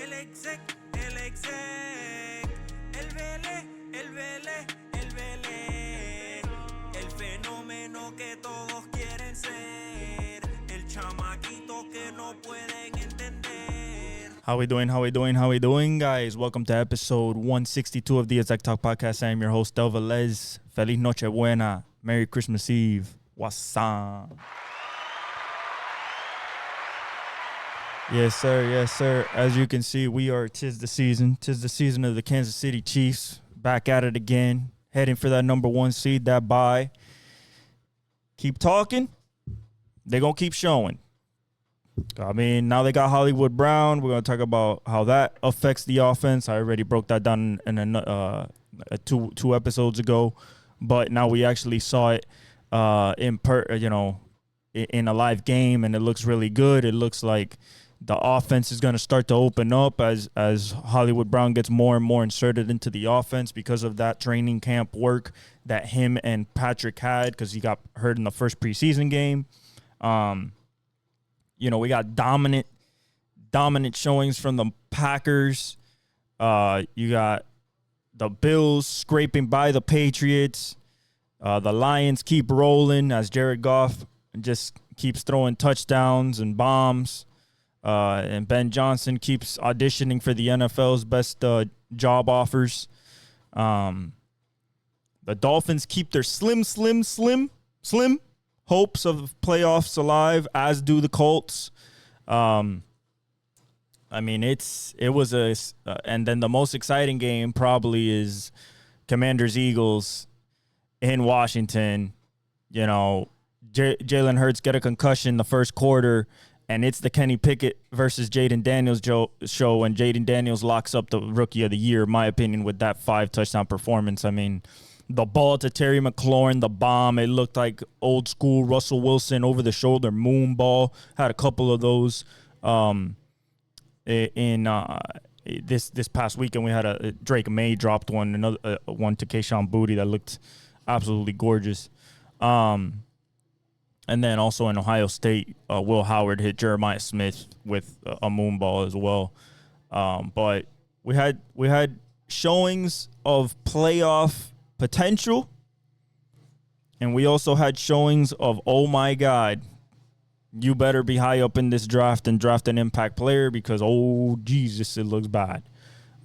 El exec, el Vele, el fenómeno que todos quieren ser, el chamaquito que no pueden entender. How we doing, guys? Welcome to episode 162 of the Exec Talk Podcast. I am your host, Del Velez. Feliz Noche Buena. Merry Christmas Eve. What's up? Yes, sir. As you can see, tis the season of the Kansas City Chiefs. Back at it again, heading for that number one seed, that bye. Keep talking, they're going to keep showing. I mean, now they got Hollywood Brown. We're going to talk about how that affects the offense. I already broke that down in two episodes ago, but now we actually saw it in a live game, and it looks really good. It looks like the offense is going to start to open up as Hollywood Brown gets more and more inserted into the offense because of that training camp work that him and Patrick had, because he got hurt in the first preseason game. We got dominant showings from the Packers. You got the Bills scraping by the Patriots. The Lions keep rolling as Jared Goff just keeps throwing touchdowns and bombs. And Ben Johnson keeps auditioning for the NFL's best job offers. The Dolphins keep their slim hopes of playoffs alive, as do the Colts. And then the most exciting game probably is Commanders-Eagles in Washington. Jalen Hurts get a concussion the first quarter, and it's the Kenny Pickett versus Jaden Daniels show, and Jaden Daniels locks up the Rookie of the Year, in my opinion, with that 5-touchdown performance. I mean, the ball to Terry McLaurin, the bomb, it looked like old school Russell Wilson over-the-shoulder moon ball. Had a couple of those this past weekend. We had a Drake May dropped one, another one to Kayshon Boutte that looked absolutely gorgeous. And then also in Ohio State, Will Howard hit Jeremiah Smith with a moon ball as well. But we had showings of playoff potential, and we also had showings of, oh my God, you better be high up in this draft and draft an impact player, because, oh Jesus, it looks bad.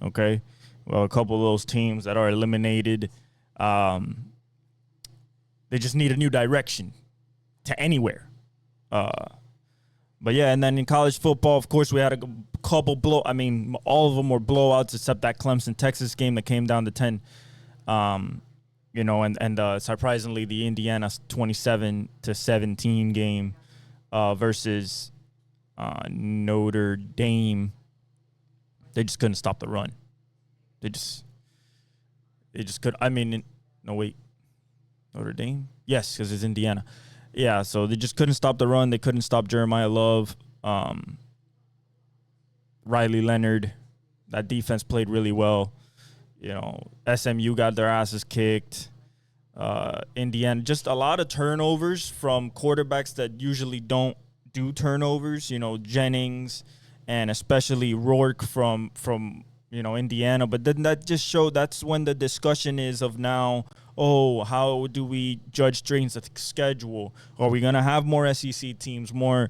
Okay, well, a couple of those teams that are eliminated, they just need a new direction to anywhere. But yeah, and then in college football, of course, we had a couple all of them were blowouts except that Clemson-Texas game that came down to 10. And surprisingly, the Indiana 27-17 game versus Notre Dame, they just couldn't stop the run. They just could. Notre Dame? Yes, because it's Indiana. Yeah, so they just couldn't stop the run. They couldn't stop Jeremiah Love. Riley Leonard. That defense played really well. SMU got their asses kicked. Indiana, just a lot of turnovers from quarterbacks that usually don't do turnovers. Jennings and especially Rourke from Indiana. But then that just showed, that's when the discussion is of now, how do we judge strength of schedule? Are we going to have more SEC teams, more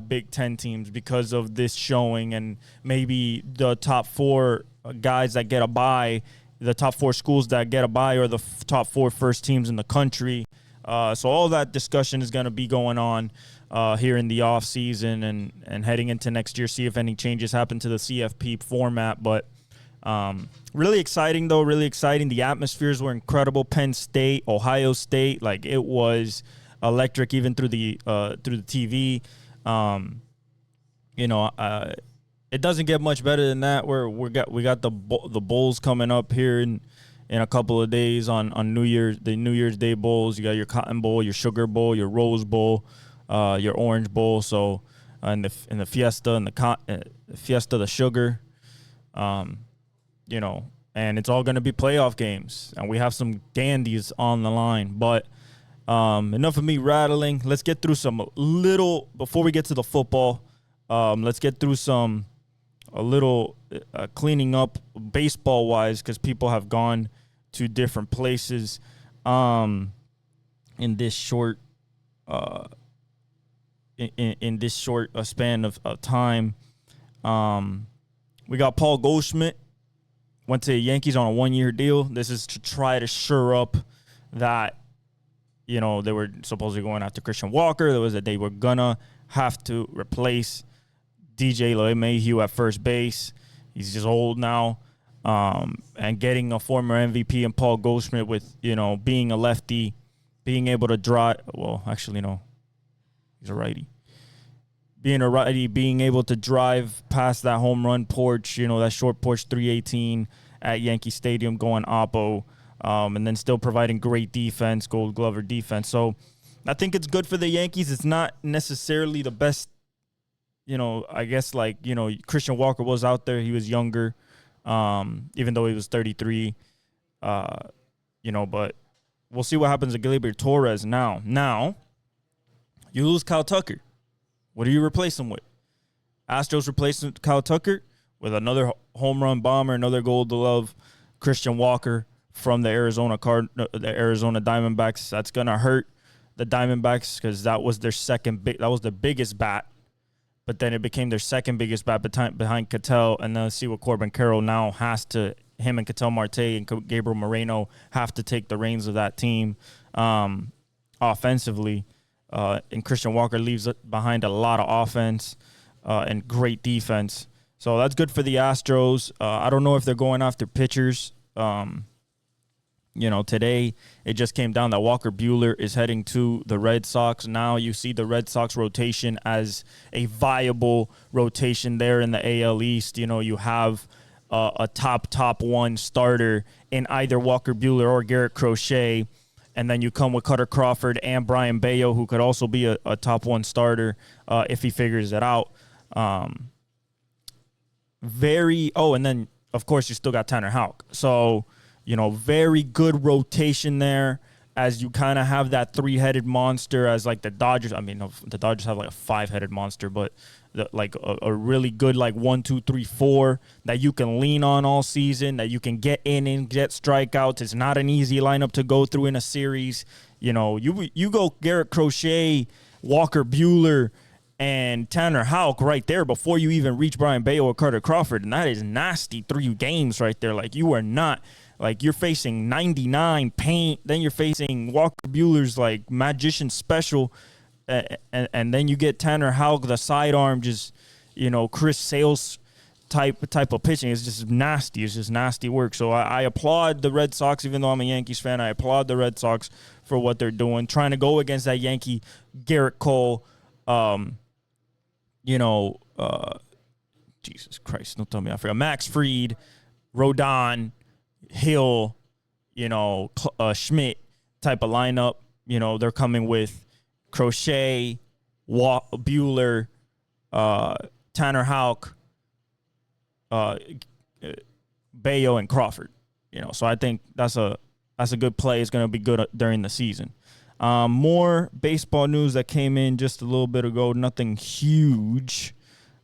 Big Ten teams because of this showing, and maybe the top four guys that get a bye, the top four schools that get a bye are the top four first teams in the country. So all that discussion is going to be going on here in the off season and heading into next year, see if any changes happen to the CFP format. But really exciting, though. Really exciting. The atmospheres were incredible. Penn State, Ohio State, like it was electric even through the TV. It doesn't get much better than that. We got the bowls coming up here in a couple of days on New Year's Day bowls. You got your Cotton Bowl, your Sugar Bowl, your Rose Bowl, your Orange Bowl. So in the Fiesta and the Fiesta, the Sugar. And it's all going to be playoff games, and we have some dandies on the line. But enough of me rattling. Let's get through before we get to the football. Let's get through some a little cleaning up baseball-wise because people have gone to different places in this short in this short span of time. We got Paul Goldschmidt, went to the Yankees on a 1-year deal. This is to try to shore up that, you know, they were supposedly going after Christian Walker. There was that they were gonna have to replace DJ LeMahieu at first base. He's just old now. And getting a former MVP and Paul Goldschmidt with, you know, being a lefty, being able to drive. Well, actually, no. He's a righty. Being a righty, being able to drive past that home run porch, you know, that short porch 318 at Yankee Stadium going oppo, and then still providing great defense, Gold Glover defense. So I think it's good for the Yankees. It's not necessarily the best, you know, I guess like, you know, Christian Walker was out there. He was younger, even though he was 33, you know, but we'll see what happens to Gleyber Torres now. Now, you lose Kyle Tucker. What do you replace him with? Astros replacing Kyle Tucker with another home run bomber, another Gold Glove, Christian Walker from the Arizona Diamondbacks. That's gonna hurt the Diamondbacks because that was their that was the biggest bat, but then it became their second biggest bat behind Ketel. And then let's see what Corbin Carroll now has to. Him and Ketel Marte and Gabriel Moreno have to take the reins of that team offensively. And Christian Walker leaves behind a lot of offense and great defense. So that's good for the Astros. I don't know if they're going after pitchers. You know, today it just came down that Walker Buehler is heading to the Red Sox. Now you see the Red Sox rotation as a viable rotation there in the AL East. You know, you have a top one starter in either Walker Buehler or Garrett Crochet. And then you come with Cutter Crawford and Brian Bayo, who could also be a top one starter if he figures it out. And then, of course, you still got Tanner Houck. So, you know, very good rotation there as you kind of have that three-headed monster as like the Dodgers. I mean, the Dodgers have like a five-headed monster, but like a really good like 1, 2, 3, 4 that you can lean on all season, that you can get in and get strikeouts. It's not an easy lineup to go through in a series. You know, you go Garrett Crochet, Walker Buehler, and Tanner Houck right there before you even reach Brian Bayo or Carter Crawford, and that is nasty 3 games right there. Like, you are not. Like, you're facing 99 paint, then you're facing Walker Buehler's like magician special. And then you get Tanner Houck, the sidearm, just, you know, Chris Sales type of pitching. It's just nasty. It's just nasty work. So I applaud the Red Sox, even though I'm a Yankees fan. I applaud the Red Sox for what they're doing, trying to go against that Yankee Garrett Cole. Jesus Christ, don't tell me I forgot. Max Fried, Rodon, Hill, you know, Schmidt type of lineup. You know, they're coming with Crochet, Buehler, Tanner Houck, Bayo, and Crawford. You know, so I think that's a good play. It's going to be good during the season. More baseball news that came in just a little bit ago. Nothing huge.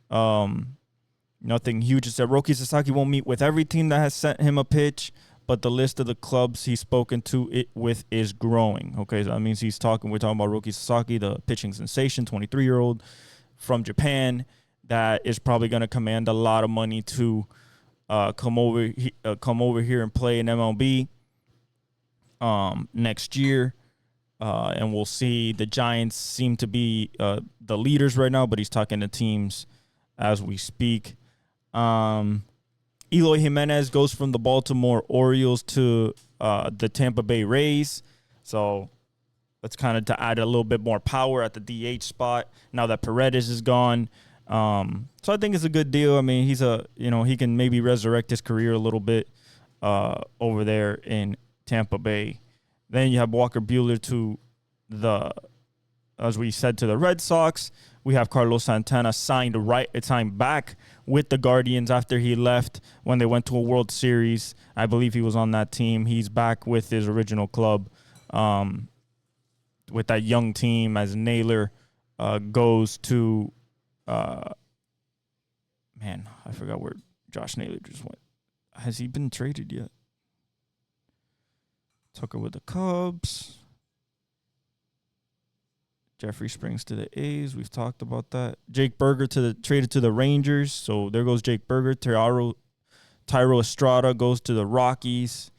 Nothing huge. It said Roki Sasaki won't meet with every team that has sent him a pitch, but the list of the clubs he's spoken to it with is growing. Okay, so that means we're talking about Roki Sasaki, the pitching sensation, 23-year-old from Japan that is probably going to command a lot of money to come over here and play in MLB next year. And we'll see. The Giants seem to be the leaders right now, but he's talking to teams as we speak. Eloy Jimenez goes from the Baltimore Orioles to the Tampa Bay Rays. So that's kind of to add a little bit more power at the DH spot now that Paredes is gone. So I think it's a good deal. I mean, he can maybe resurrect his career a little bit over there in Tampa Bay. Then you have Walker Buehler to as we said, to the Red Sox. We have Carlos Santana signed back with the Guardians after he left when they went to a World Series. I believe he was on that team. He's back with his original club with that young team as Naylor goes to I forgot where Josh Naylor just went. Has he been traded yet? Tucker with the Cubs. Jeffrey Springs to the A's. We've talked about that. Jake Berger traded to the Rangers. So there goes Jake Berger. Tyro Estrada goes to the Rockies.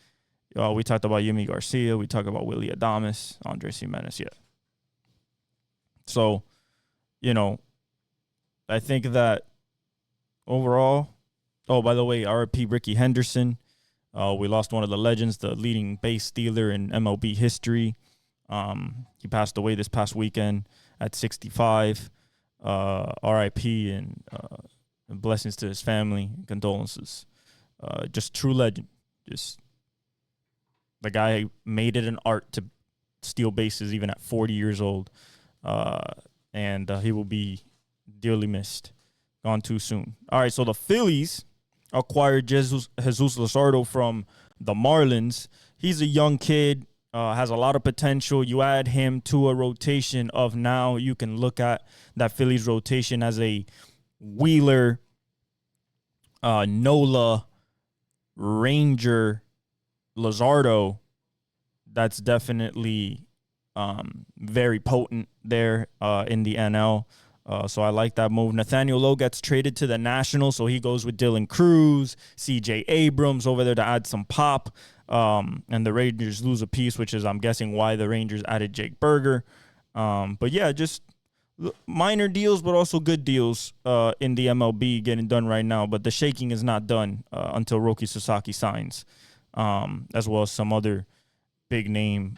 We talked about Yimi Garcia. We talked about Willie Adames, Andres Jimenez. Yeah. So, I think that overall. Oh, by the way, RIP Ricky Henderson. We lost one of the legends, the leading base stealer in MLB history. He passed away this past weekend at 65. RIP and blessings to his family. Condolences. Just true legend. Just the guy made it an art to steal bases even at 40 years old. And he will be dearly missed. Gone too soon. All right, so the Phillies acquired Jesus Luzardo from the Marlins. He's a young kid, has a lot of potential. You add him to a rotation of now, you can look at that Phillies rotation as a Wheeler, Nola, Ranger, Luzardo. That's definitely very potent there in the NL. So I like that move. Nathaniel Lowe gets traded to the Nationals, so he goes with Dylan Cruz, C.J. Abrams over there to add some pop. And the Rangers lose a piece, which is, I'm guessing, why the Rangers added Jake Berger. But, yeah, just minor deals, but also good deals in the MLB getting done right now. But the shaking is not done until Roki Sasaki signs, as well as some other big names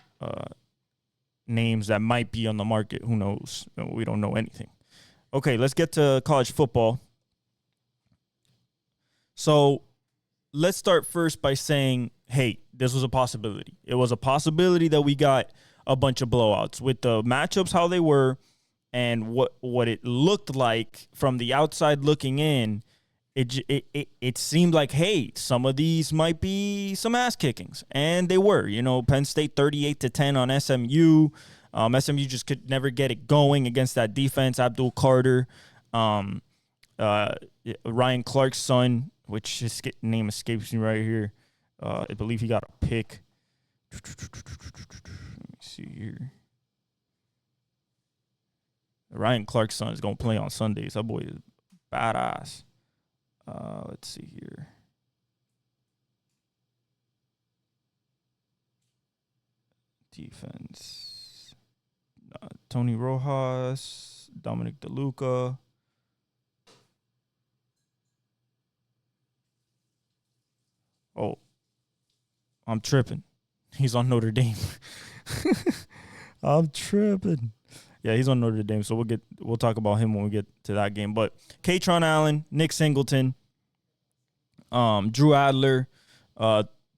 that might be on the market. Who knows? We don't know anything. Okay, let's get to college football. So let's start first by saying, hey, this was a possibility. It was a possibility that we got a bunch of blowouts with the matchups, how they were, and what it looked like from the outside looking in. It seemed like, hey, some of these might be some ass kickings, and they were. Penn State 38-10 on SMU. SMU just could never get it going against that defense. Abdul Carter, Ryan Clark's son, which his name escapes me right here. I believe he got a pick. Let me see here. Ryan Clark's son is going to play on Sundays. That boy is badass. Let's see here. Defense. Tony Rojas, Dominic DeLuca. Oh, I'm tripping. He's on Notre Dame. I'm tripping. Yeah, he's on Notre Dame, so we'll talk about him when we get to that game. But Katron Allen, Nick Singleton, Drew Adler,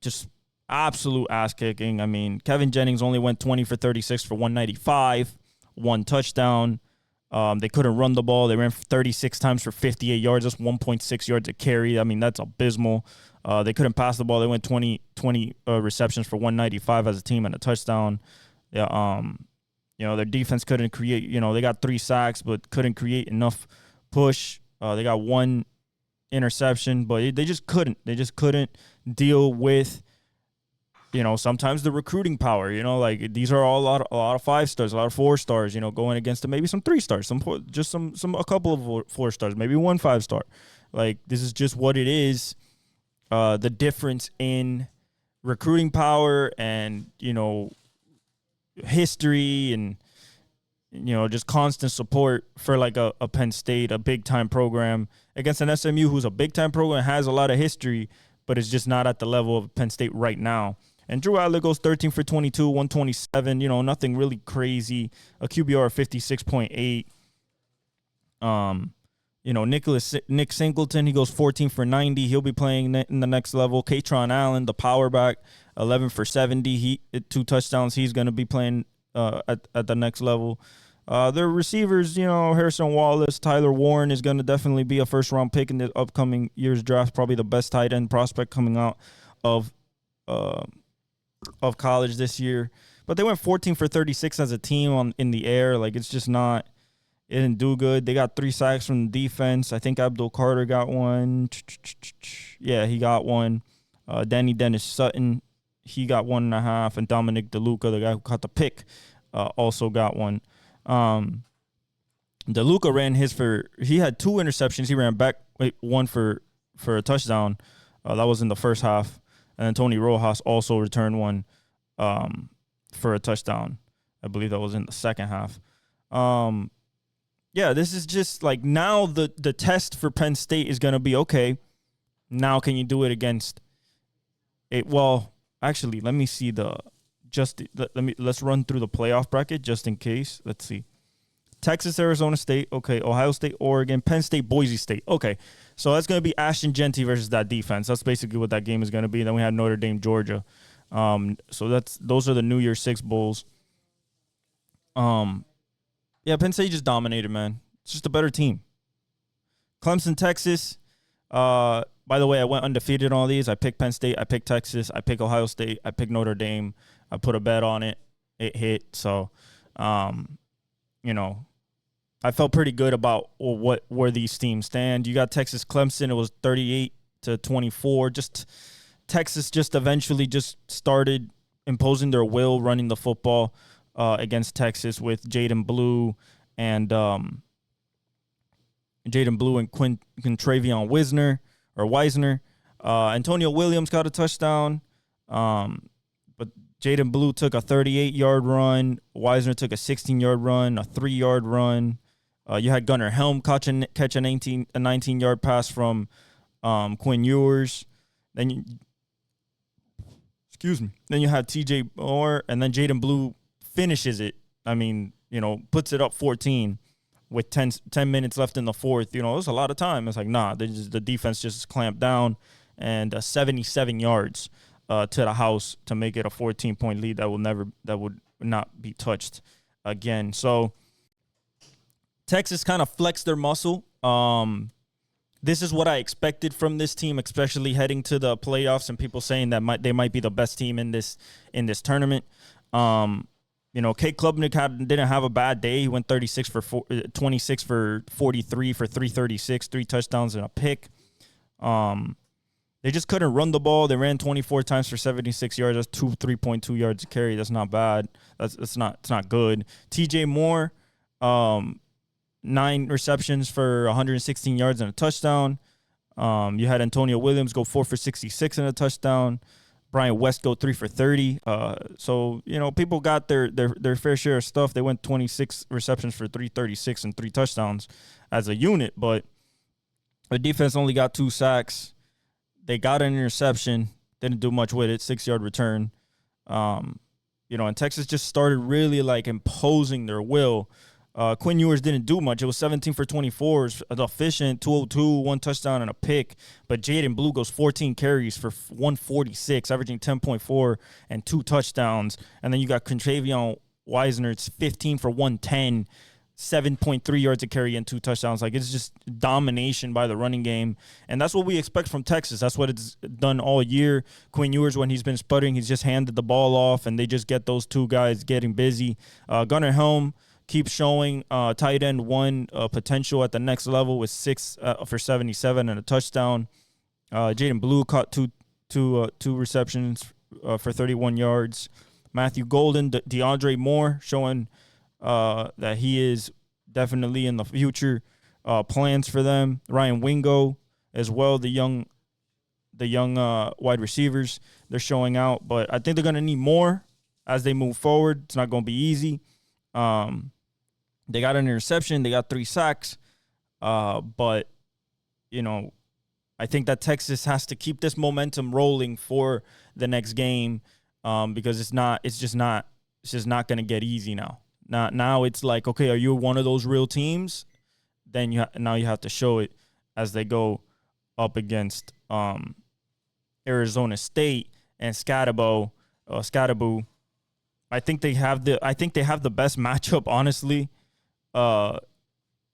just absolute ass kicking. I mean, Kevin Jennings only went 20 for 36 for 195, one touchdown. They couldn't run the ball. They ran 36 times for 58 yards. That's 1.6 yards a carry. I mean, that's abysmal. They couldn't pass the ball. They went 20 receptions for 195 as a team and a touchdown. Yeah. Their defense couldn't create. They got 3 sacks, but couldn't create enough push. They got 1 interception, but they just couldn't. They just couldn't deal with. Sometimes the recruiting power, like these are all a lot of 5 stars, a lot of 4 stars, going against maybe some 3 stars, a couple of 4 stars, maybe 1 5-star. Like, this is just what it is. The difference in recruiting power and, history and, just constant support for like a Penn State, a big time program against an SMU who's a big time program, has a lot of history, but it's just not at the level of Penn State right now. And Drew Adler goes 13 for 22, 127, nothing really crazy. A QBR of 56.8. Nick Singleton, he goes 14 for 90. He'll be playing in the next level. Katron Allen, the power back, 11 for 70. 2 touchdowns. He's going to be playing at the next level. Their receivers, Harrison Wallace, Tyler Warren is going to definitely be a first-round pick in the upcoming year's draft. Probably the best tight end prospect coming out of college this year. But they went 14 for 36 as a team in the air. Like, it's just not It didn't do good. They got 3 sacks from the defense. I think Abdul Carter got one. Yeah, he got one. Danny Dennis Sutton, he got 1.5. And Dominic DeLuca, the guy who caught the pick, also got one. DeLuca ran he had 2 interceptions. He ran back one for a touchdown. That was in the first half. And then Tony Rojas also returned one for a touchdown. I believe that was in the second half. Yeah, this is just like now the test for Penn State is going to be, okay, now can you do it against it? Well, actually, let me see let's run through the playoff bracket just in case. Let's see. Texas, Arizona State, okay. Ohio State, Oregon, Penn State, Boise State. Okay, so that's going to be Ashton Genty versus that defense. That's basically what that game is going to be. Then we have Notre Dame, Georgia. So those are the New Year's Six bowls. Yeah, Penn State just dominated, man. It's just a better team. Clemson, Texas. By the way, I went undefeated on all these. I picked Penn State. I picked Texas. I picked Ohio State. I picked Notre Dame. I put a bet on it. It hit. So, you know, I felt pretty good about where these teams stand. You got Texas, Clemson. It was 38-24. Just Texas just eventually just started imposing their will, running the football against Texas with Jaden Blue and Quintravion Wisner. Antonio Williams got a touchdown, but Jaden Blue took a 38-yard run. Wisner took a 16-yard run, a 3-yard run. You had Gunnar Helm catch a 19-yard pass from Quinn Ewers. Then you had TJ Moore, and then Jaden Blue finishes it. I mean, you know, puts it up 14 with 10 minutes left in the fourth. You know, it was a lot of time. It's like, nah, the defense just clamped down, and 77 yards to the house to make it a 14-point lead that would not be touched again. So Texas kind of flexed their muscle. This is what I expected from this team, especially heading to the playoffs, and people saying that they might be the best team in this tournament. You know, Kate Klubnik didn't have a bad day. He went 26 for 43 for 336, 3 touchdowns and a pick. They just couldn't run the ball. They ran 24 times for 76 yards. That's 3.2 yards a carry. That's not bad. It's not good. TJ Moore, 9 receptions for 116 yards and a touchdown. You had Antonio Williams go 4 for 66 and a touchdown. Brian West go 3 for 30. So, you know, people got their fair share of stuff. They went 26 receptions for 336 and 3 touchdowns as a unit, but the defense only got 2 sacks. They got an interception. Didn't do much with it. 6-yard return. You know, and Texas just started really like imposing their will. Quinn Ewers didn't do much. It was 17 for 24, efficient, 202, 1 touchdown and a pick. But Jaden Blue goes 14 carries for 146, averaging 10.4 and 2 touchdowns. And then you got Quintravion Wisner. It's 15 for 110, 7.3 yards a carry and 2 touchdowns. Like, it's just domination by the running game. And that's what we expect from Texas. That's what it's done all year. Quinn Ewers, when he's been sputtering, he's just handed the ball off, and they just get those 2 guys getting busy. Gunnar Helm keeps showing tight end 1 potential at the next level with 6 for 77 and a touchdown. Jaden Blue caught two receptions for 31 yards. Matthew Golden, DeAndre Moore showing that he is definitely in the future plans for them. Ryan Wingo as well, the young wide receivers, they're showing out. But I think they're going to need more as they move forward. It's not going to be easy. They got an interception. They got 3 sacks. But, you know, I think that Texas has to keep this momentum rolling for the next game because it's just not going to get easy now. Now it's like, okay, are you one of those real teams? Then now you have to show it as they go up against Arizona State and Scatterbo. I think they have the best matchup, honestly, out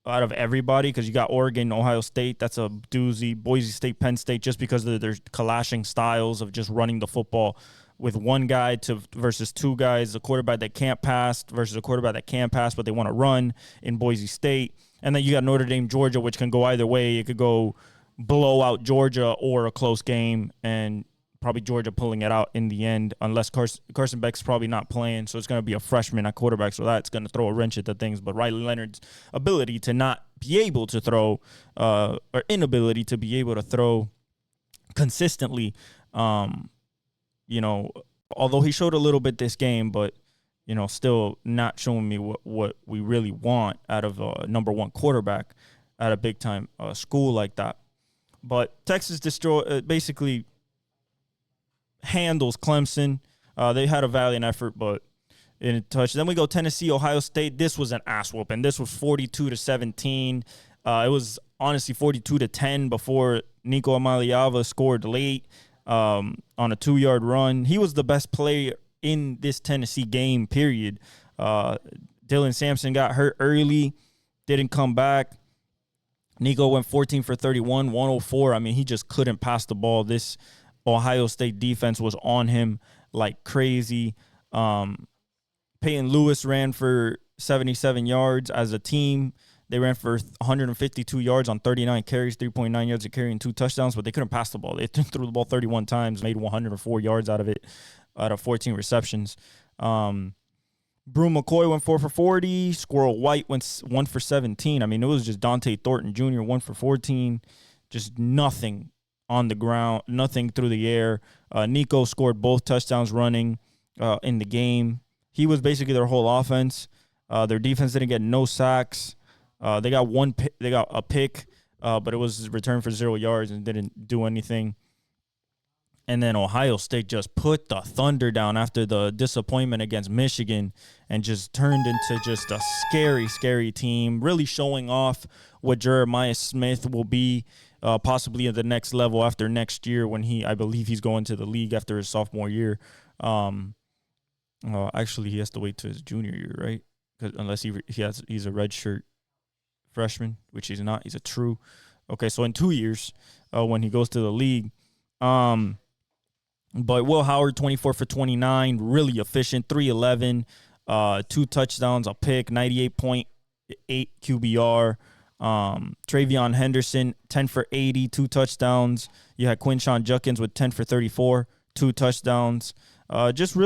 of everybody, because you got Oregon, Ohio State. That's a doozy. Boise State, Penn State, just because of their clashing styles of just running the football. with one guy versus two guys, a quarterback that can't pass versus a quarterback that can pass, but they want to run in Boise State. And then you got Notre Dame, Georgia, which can go either way. It could go blow out Georgia or a close game, and probably Georgia pulling it out in the end, unless Carson Beck's probably not playing, so it's going to be a freshman at quarterback, so that's going to throw a wrench at the things. But Riley Leonard's ability to not be able to throw, or inability to be able to throw consistently, you know, although he showed a little bit this game, but, you know, still not showing me what we really want out of a number one quarterback at a big-time school like that. But Texas basically handles Clemson. They had a valiant effort, but in touch. Then we go Tennessee, Ohio State. This was an ass whooping. This was 42-17. It was honestly 42-10 before Nico Amaliava scored late on a 2-yard run. He was the best player in this Tennessee game, period. Dylan Sampson got hurt early, didn't come back. Nico went 14 for 31, 104. I mean, he just couldn't pass the ball. This Ohio State defense was on him like crazy. Peyton Lewis ran for 77 yards as a team. They ran for 152 yards on 39 carries, 3.9 yards a carry, and 2 touchdowns, but they couldn't pass the ball. They threw the ball 31 times, made 104 yards out of it, out of 14 receptions. Brew McCoy went 4 for 40. Squirrel White went 1 for 17. I mean, it was just Dante Thornton Jr. 1 for 14. Just nothing on the ground, nothing through the air. Nico scored both touchdowns running in the game. He was basically their whole offense. Their defense didn't get no sacks. They got a pick, but it was returned for 0 yards and didn't do anything. And then Ohio State just put the thunder down after the disappointment against Michigan and just turned into just a scary, scary team, really showing off what Jeremiah Smith will be possibly at the next level after next year when I believe he's going to the league after his sophomore year. Actually, he has to wait to his junior year, right? Unless he's a redshirt freshman, which he's not. He's a true. Okay, so in 2 years when he goes to the league. But Will Howard, 24 for 29, really efficient, 311, 2 touchdowns, a pick, 98.8 QBR. Travion Henderson, 10 for 80, 2 touchdowns. You had Quinshon Judkins with 10 for 34, 2 touchdowns. Just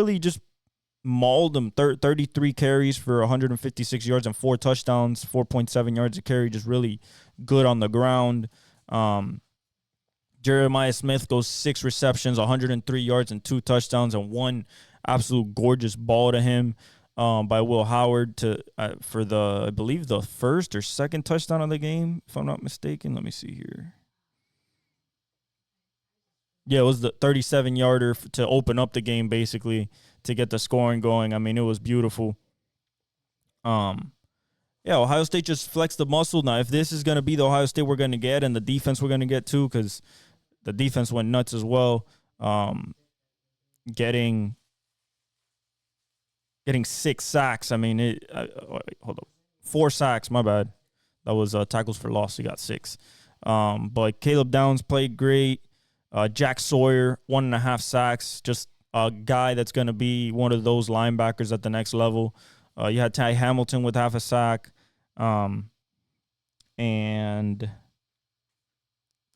mauled him, 33 carries for 156 yards and 4 touchdowns, 4.7 yards a carry, just really good on the ground. Jeremiah Smith goes 6 receptions, 103 yards and 2 touchdowns, and 1 absolute gorgeous ball to him by Will Howard for I believe the first or second touchdown of the game, if I'm not mistaken. Let me see here. Yeah, it was the 37-yarder to open up the game, basically, to get the scoring going. I mean, it was beautiful. Yeah, Ohio State just flexed the muscle. Now, if this is going to be the Ohio State we're going to get and the defense we're going to get too, because the defense went nuts as well, getting 6 sacks. I mean, hold up. 4 sacks, my bad. That was tackles for loss. He got 6. But Caleb Downs played great. Jack Sawyer, 1.5 sacks. Just a guy that's going to be one of those linebackers at the next level. You had Ty Hamilton with 0.5 sack.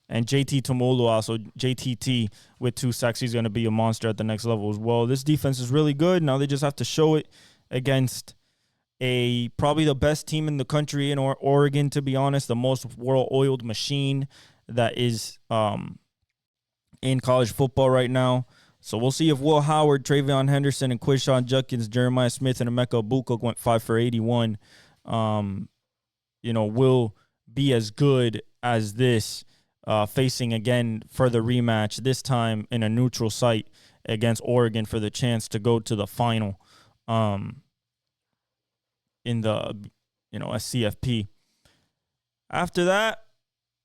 And JT Tomolu also, JTT, with 2 sacks. He's going to be a monster at the next level as well. This defense is really good. Now they just have to show it against probably the best team in the country in Oregon, to be honest, the most well-oiled machine that is in college football right now. So we'll see if Will Howard, Travion Henderson, and Quinshon Judkins, Jeremiah Smith, and Emeka Egbuka went 5 for 81. Will be as good as this. Facing again for the rematch, this time in a neutral site against Oregon for the chance to go to the final in the SCFP. After that,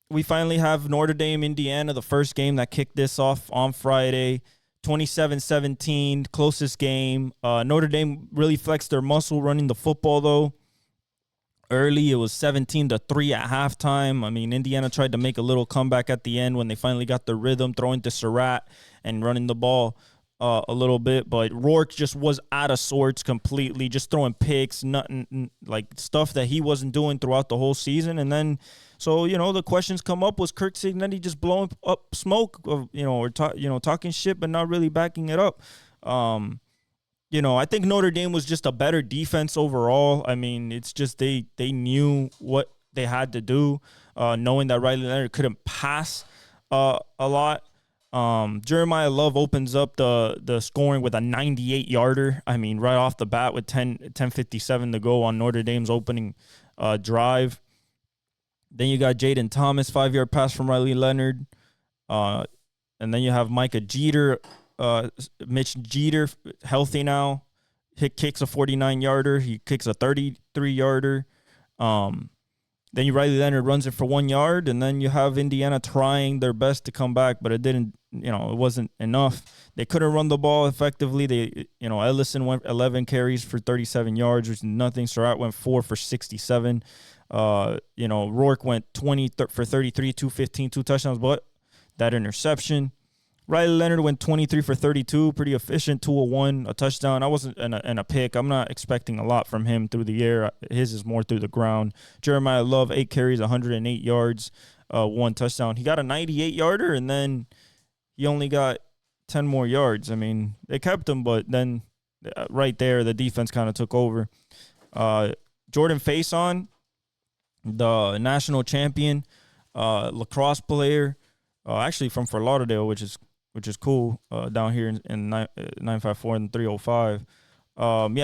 we finally have Notre Dame, Indiana, the first game that kicked this off on Friday, 27-17, closest game. Notre Dame really flexed their muscle running the football, though. Early, it was 17-3 at halftime. I mean, Indiana tried to make a little comeback at the end when they finally got the rhythm, throwing to Surratt and running the ball a little bit, but Rourke just was out of sorts completely, just throwing picks, nothing like stuff that he wasn't doing throughout the whole season. And then, so, the questions come up, was Kirk Cignetti just blowing up smoke, or talking shit, but not really backing it up? I think Notre Dame was just a better defense overall. I mean, it's just they knew what they had to do, knowing that Riley Leonard couldn't pass a lot. Jeremiah Love opens up the scoring with a 98-yarder. I mean, right off the bat with 10:57 to go on Notre Dame's opening drive. Then you got Jaden Thomas, 5-yard pass from Riley Leonard. And then you have Micah Jeter, Mitch Jeter, healthy now. Kicks a 49-yarder. He kicks a 33-yarder. Then Riley Leonard runs it for 1 yard, and then you have Indiana trying their best to come back, but it didn't, it wasn't enough. They couldn't run the ball effectively. Ellison went 11 carries for 37 yards, which is nothing. Surratt went 4 for 67. Rourke went 20 for 33, 215, 2 touchdowns, but that interception. Riley Leonard went 23 for 32, pretty efficient, 201, a touchdown. I wasn't in a pick. I'm not expecting a lot from him through the air. His is more through the ground. Jeremiah Love, 8 carries, 108 yards, 1 touchdown. He got a 98-yarder, and then he only got 10 more yards. I mean, they kept him, but then right there, the defense kind of took over. Jordan Faison, the national champion, lacrosse player, actually from Fort Lauderdale, which is cool, down here in 954 and 305.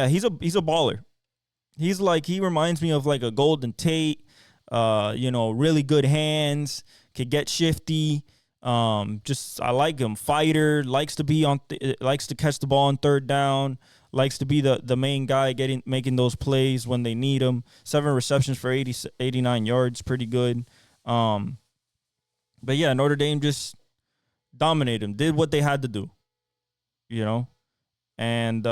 He's a baller. He reminds me of like a Golden Tate, really good hands, could get shifty. I like him. Fighter, likes to catch the ball on third down, likes to be the main guy making those plays when they need him. 7 receptions for 89 yards, pretty good. Notre Dame just dominated him, did what they had to do, and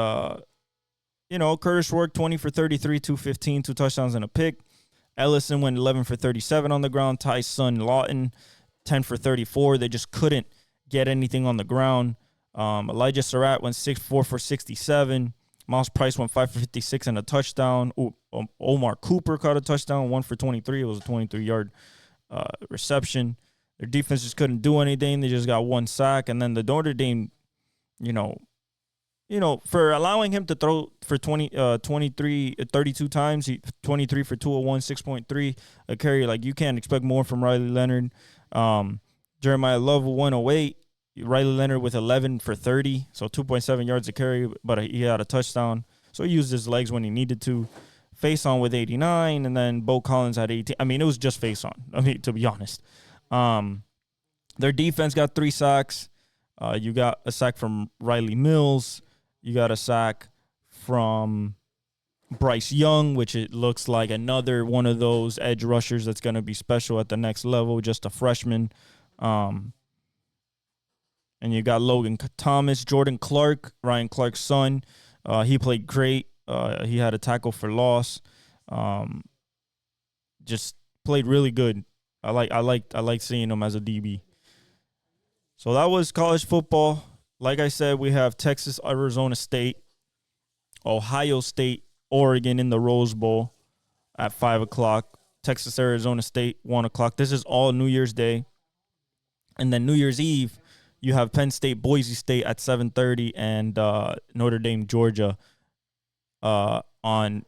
Curtis Rourke, 20 for 33, 215, 2 touchdowns and a pick. Ellison went 11 for 37 on the ground. Tyson Lawton, 10 for 34. They just couldn't get anything on the ground. Elijah Surratt went 4 for 67. Miles Price went 5 for 56 and a touchdown. Omar Cooper caught a touchdown, 1 for 23. It was a 23-yard reception. Their defense just couldn't do anything. They just got 1 sack. And then the Notre Dame, for allowing him to throw for 32 times, 23 for 201, 6.3 a carry. Like, you can't expect more from Riley Leonard. Jeremiah Love, 108. Riley Leonard with 11 for 30, so 2.7 yards a carry, but he had a touchdown. So he used his legs when he needed to. Faison with 89, and then Bo Collins had 18. I mean, it was just Faison, to be honest. Their defense got 3 sacks. You got a sack from Riley Mills. You got a sack from Bryce Young, which it looks like another one of those edge rushers that's going to be special at the next level, just a freshman. And you got Logan Thomas, Jordan Clark, Ryan Clark's son. He played great. He had a tackle for loss. Just played really good. I like seeing him as a DB. So that was college football. Like I said, we have Texas, Arizona State, Ohio State, Oregon in the Rose Bowl at 5 o'clock. Texas, Arizona State, 1 o'clock. This is all New Year's Day. And then New Year's Eve, you have Penn State, Boise State at 7:30, and Notre Dame, Georgia on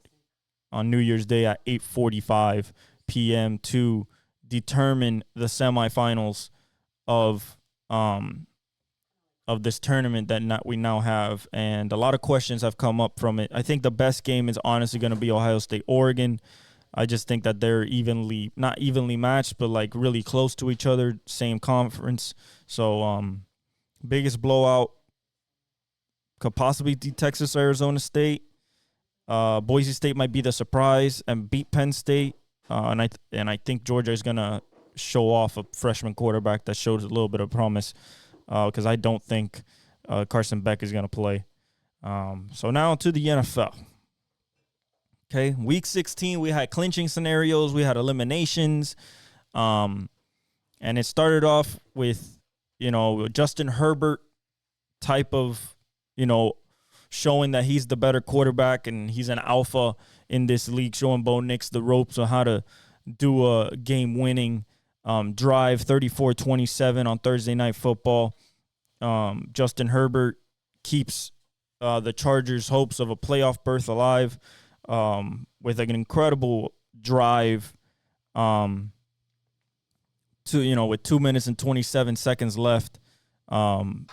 New Year's Day at 8:45 p.m. to determine the semifinals of this tournament that we now have. And a lot of questions have come up from it. I think the best game is honestly going to be Ohio State, Oregon. I just think that they're not evenly matched, but like really close to each other, same conference. So biggest blowout could possibly be Texas, Arizona State. Boise State might be the surprise and beat Penn State. And I think Georgia is going to show off a freshman quarterback that shows a little bit of promise, because I don't think Carson Beck is going to play. So now to the NFL. Okay, Week 16, we had clinching scenarios. We had eliminations. And it started off with, Justin Herbert type of showing that he's the better quarterback and he's an alpha in this league, showing Bo Nix the ropes on how to do a game-winning drive, 34-27 on Thursday Night Football. Justin Herbert keeps the Chargers' hopes of a playoff berth alive with an incredible drive with 2 minutes and 27 seconds left, putting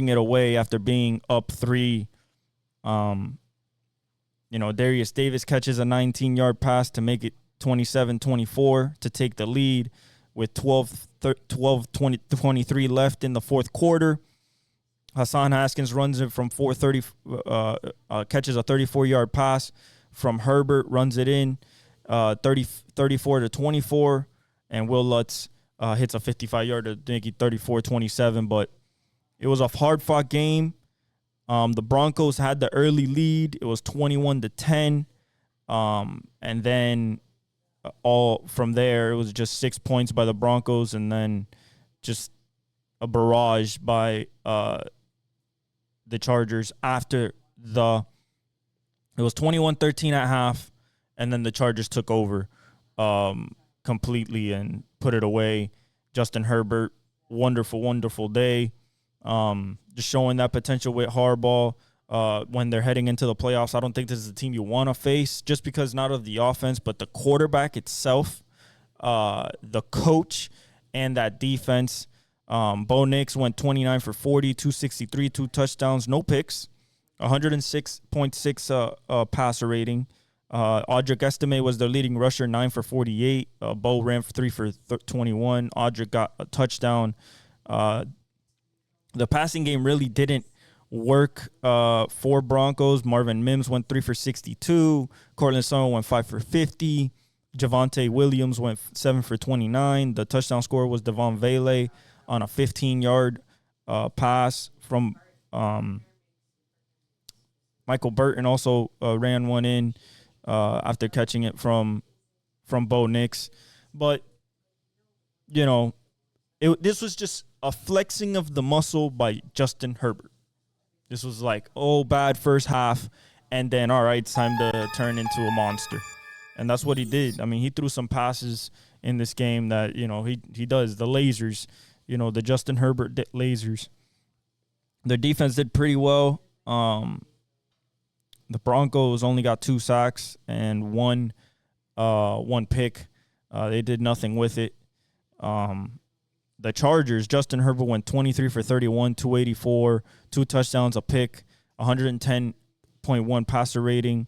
it away after being up 3. Darius Davis catches a 19-yard pass to make it 27-24 to take the lead with 23 left in the fourth quarter. Hassan Haskins runs it from 430, catches a 34-yard pass from Herbert, runs it in 34-24, and Will Lutz hits a 55-yarder to make it 34-27. But it was a hard-fought game. The Broncos had the early lead. It was 21-10, and then all from there, it was just 6 points by the Broncos, and then just a barrage by the Chargers after it was 21-13 at half, and then the Chargers took over completely and put it away. Justin Herbert, wonderful, wonderful day. Just showing that potential with Harbaugh when they're heading into the playoffs. I don't think this is a team you want to face just because not of the offense, but the quarterback itself, the coach, and that defense. Bo Nix went 29 for 40, 263, 2 touchdowns, no picks, 106.6 passer rating. Audric Estime was their leading rusher, 9 for 48. Bo ran for 3 for 21. Audric got a touchdown. The passing game really didn't work for Broncos. Marvin Mims went 3 for 62. Cortland Sumner went 5 for 50. Javonte Williams went 7 for 29. The touchdown scorer was Devon Vele on a 15-yard pass from Michael Burton. Also ran one in after catching it from Bo Nix. But, this was just a flexing of the muscle by Justin Herbert. This was like, bad first half, and then, all right, it's time to turn into a monster. And that's what he did. I mean, he threw some passes in this game that, he does, the lasers, the Justin Herbert lasers. Their defense did pretty well. The Broncos only got 2 sacks and one pick. They did nothing with it. The Chargers, Justin Herbert went 23 for 31, 284, 2 touchdowns, a pick, 110.1 passer rating.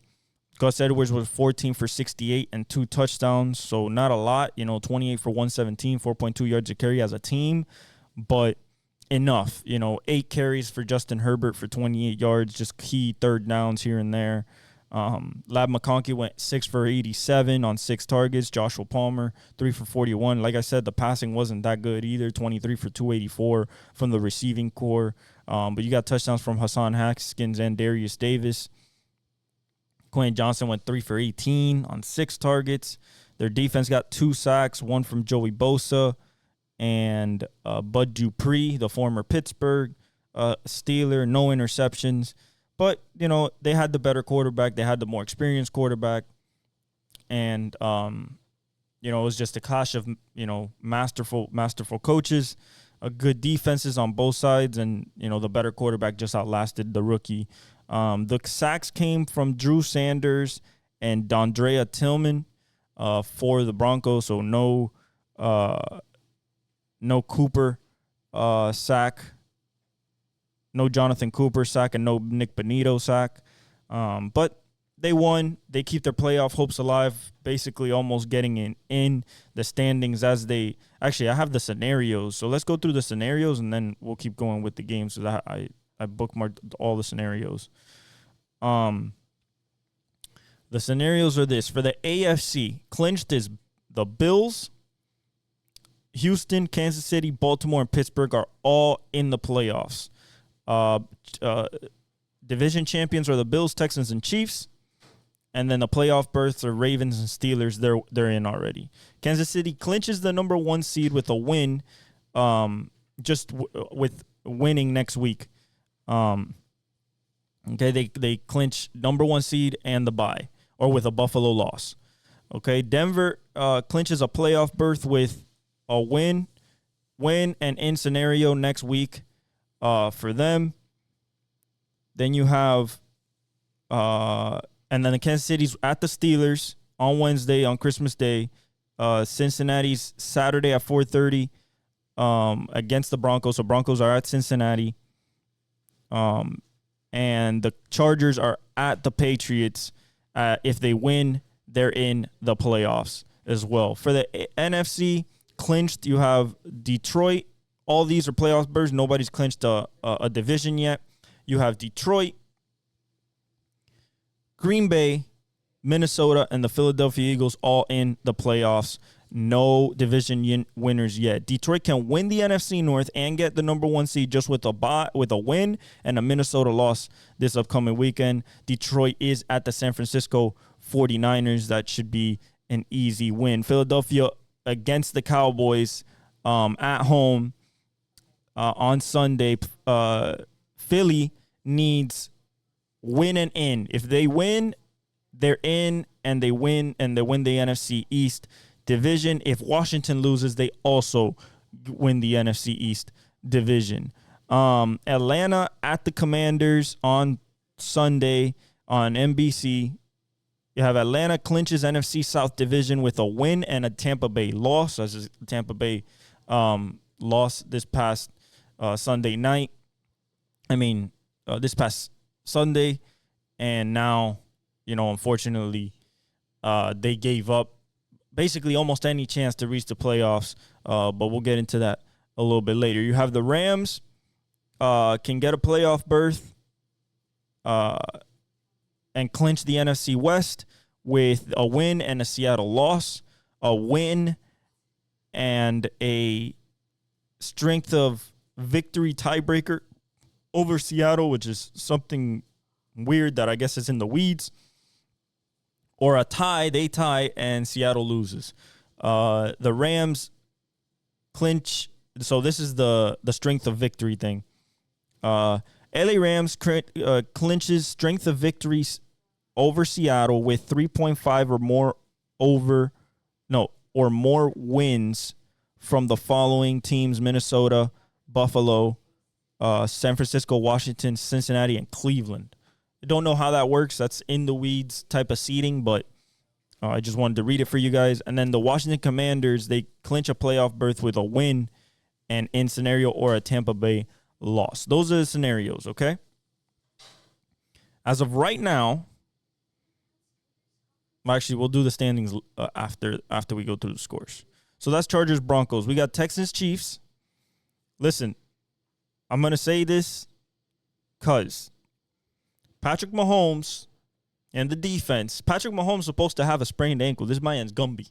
Gus Edwards was 14 for 68 and 2 touchdowns, so not a lot. 28 for 117, 4.2 yards a carry as a team, but enough. 8 carries for Justin Herbert for 28 yards, just key third downs here and there. Lab McConkey went 6 for 87 on 6 targets. Joshua Palmer, 3 for 41. Like I said, the passing wasn't that good either, 23 for 284 from the receiving core. But you got touchdowns from Hassan Haskins and Darius Davis. Quentin Johnson went 3 for 18 on 6 targets. Their defense got 2 sacks, 1 from Joey Bosa and Bud Dupree, the former Pittsburgh Steeler, no interceptions. But, they had the better quarterback. They had the more experienced quarterback. And, it was just a clash of, masterful coaches, good defenses on both sides. And, the better quarterback just outlasted the rookie. The sacks came from Drew Sanders and Dondrea Tillman for the Broncos. So no Cooper sack. No Jonathan Cooper sack and no Nick Benito sack. But they won. They keep their playoff hopes alive, basically almost getting in the standings as they – actually, I have the scenarios. So let's go through the scenarios, and then we'll keep going with the games. So I bookmarked all the scenarios. The scenarios are this. For the AFC, clinched is the Bills, Houston, Kansas City, Baltimore, and Pittsburgh are all in the playoffs. Division champions are the Bills, Texans, and Chiefs. And then the playoff berths are Ravens and Steelers. They're in already. Kansas City clinches the number 1 seed with a win, with winning next week. Okay, they clinch number 1 seed and the bye, or with a Buffalo loss. Okay, Denver clinches a playoff berth with a win and in scenario next week for them. Then you have, and then the Kansas City's at the Steelers on Wednesday on Christmas Day. Cincinnati's Saturday at 4:30 against the Broncos. So Broncos are at Cincinnati. And the Chargers are at the Patriots. If they win, they're in the playoffs as well. For the NFC clinched, you have Detroit. All these are playoff berths. Nobody's clinched a division yet. You have Detroit, Green Bay, Minnesota, and the Philadelphia Eagles all in the playoffs. No division winners yet. Detroit can win the NFC North and get the number 1 seed just with a win and a Minnesota loss this upcoming weekend. Detroit is at the San Francisco 49ers. That should be an easy win. Philadelphia against the Cowboys at home on Sunday. Philly needs win and in. If they win, they're in, and they win the NFC East division. If Washington loses, they also win the NFC East division. Atlanta at the Commanders on Sunday on NBC. You have Atlanta clinches NFC South division with a win and a Tampa Bay loss. As Tampa Bay lost this past Sunday night. This past Sunday, and now, unfortunately, they gave up basically almost any chance to reach the playoffs, but we'll get into that a little bit later. You have the Rams can get a playoff berth and clinch the NFC West with a win and a Seattle loss, a win and a strength of victory tiebreaker over Seattle, which is something weird that I guess is in the weeds, or a tie, they tie, and Seattle loses. The Rams clinch, so this is the strength of victory thing. LA Rams clinches strength of victories over Seattle with 3.5 or more wins from the following teams: Minnesota, Buffalo, San Francisco, Washington, Cincinnati, and Cleveland. I don't know how that works. That's in the weeds type of seeding, but I just wanted to read it for you guys. And then the Washington Commanders, they clinch a playoff berth with a win and in scenario or a Tampa Bay loss. Those are the scenarios, okay? As of right now, actually, we'll do the standings after we go through the scores. So that's Chargers, Broncos. We got Texans, Chiefs. Listen, I'm going to say this because Patrick Mahomes and the defense. Patrick Mahomes is supposed to have a sprained ankle. This man's Gumby.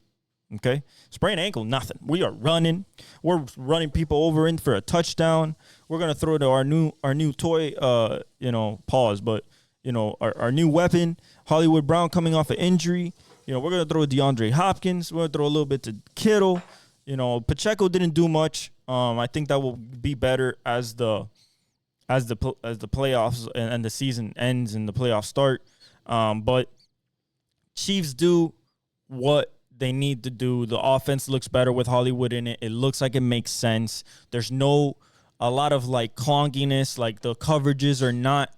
Okay? Sprained ankle, nothing. We are running. We're running people over in for a touchdown. We're going to throw to our new toy, pause, but, our new weapon, Hollywood Brown, coming off an injury. We're going to throw DeAndre Hopkins. We're going to throw a little bit to Kittle. Pacheco didn't do much. I think that will be better as the playoffs and the season ends and the playoffs start. But Chiefs do what they need to do. The offense looks better with Hollywood in it. It looks like it makes sense. There's a lot of like clunkiness, like the coverages are not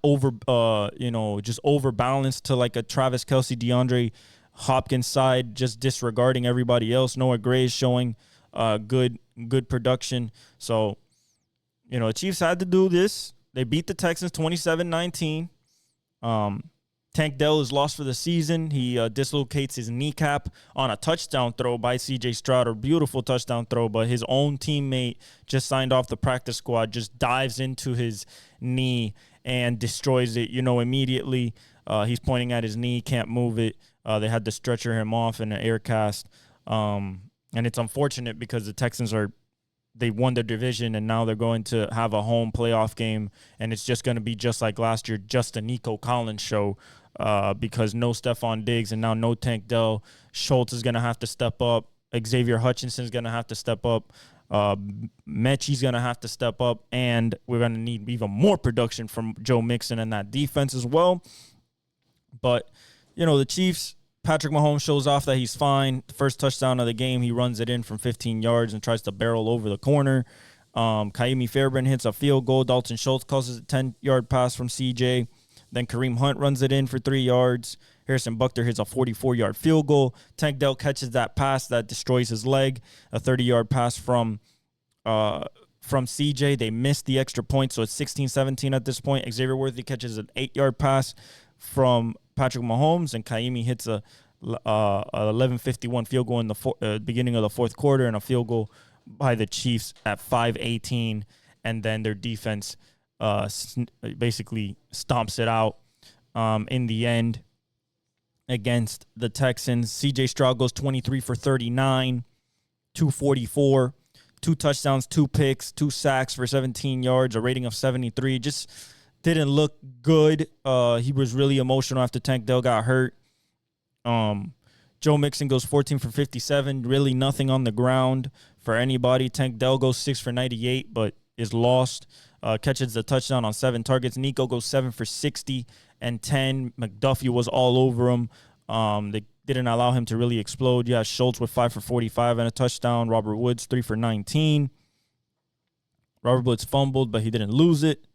just overbalanced to like a Travis Kelce, DeAndre Hopkins side, just disregarding everybody else. Noah Gray is showing good production. So, the Chiefs had to do this. They beat the Texans 27-19. Tank Dell is lost for the season. He dislocates his kneecap on a touchdown throw by C.J. Stroud. A beautiful touchdown throw, but his own teammate just signed off the practice squad, just dives into his knee and destroys it, immediately. He's pointing at his knee, can't move it. They had to stretcher him off in an air cast. And it's unfortunate because the Texans they won their division, and now they're going to have a home playoff game, and it's just going to be just like last year, just a Nico Collins show, because no Stephon Diggs and now no Tank Dell. Schultz is going to have to step up. Xavier Hutchinson is going to have to step up. Mechie's going to have to step up, and we're going to need even more production from Joe Mixon and that defense as well. But, the Chiefs, Patrick Mahomes shows off that he's fine. The first touchdown of the game, he runs it in from 15 yards and tries to barrel over the corner. Kaimi Fairbairn hits a field goal. Dalton Schultz causes a 10-yard pass from CJ. Then Kareem Hunt runs it in for 3 yards. Harrison Buckner hits a 44-yard field goal. Tank Dell catches that pass that destroys his leg. A 30-yard pass from CJ. They missed the extra point, so it's 16-17 at this point. Xavier Worthy catches an 8-yard pass from Patrick Mahomes, and Kaimi hits a 11:51 field goal in the beginning of the fourth quarter, and a field goal by the Chiefs at 5:18, and then their defense basically stomps it out in the end against the Texans. C.J. Stroud goes 23 for 39, 244, 2 touchdowns, 2 picks, 2 sacks for 17 yards, a rating of 73. Just didn't look good. He was really emotional after Tank Dell got hurt. Joe Mixon goes 14 for 57, really nothing on the ground for anybody. Tank Dell goes 6 for 98, but is lost. Catches the touchdown on 7 targets. Nico goes 7 for 60 and 10. McDuffie was all over him. They didn't allow him to really explode. Yeah, Schultz with 5 for 45 and a touchdown. Robert Woods 3 for 19. Robert Woods fumbled, but he didn't lose it.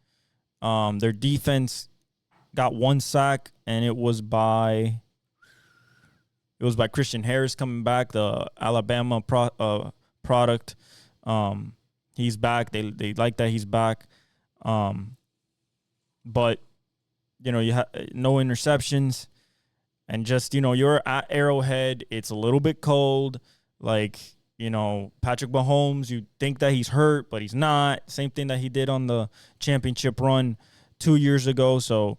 Their defense got 1 sack, and it was by Christian Harris coming back, the Alabama product. He's back. They like that he's back. But, you have no interceptions. And just, you're at Arrowhead. It's a little bit cold. Like, Patrick Mahomes, you think that he's hurt, but he's not. Same thing that he did on the championship run 2 years ago. So,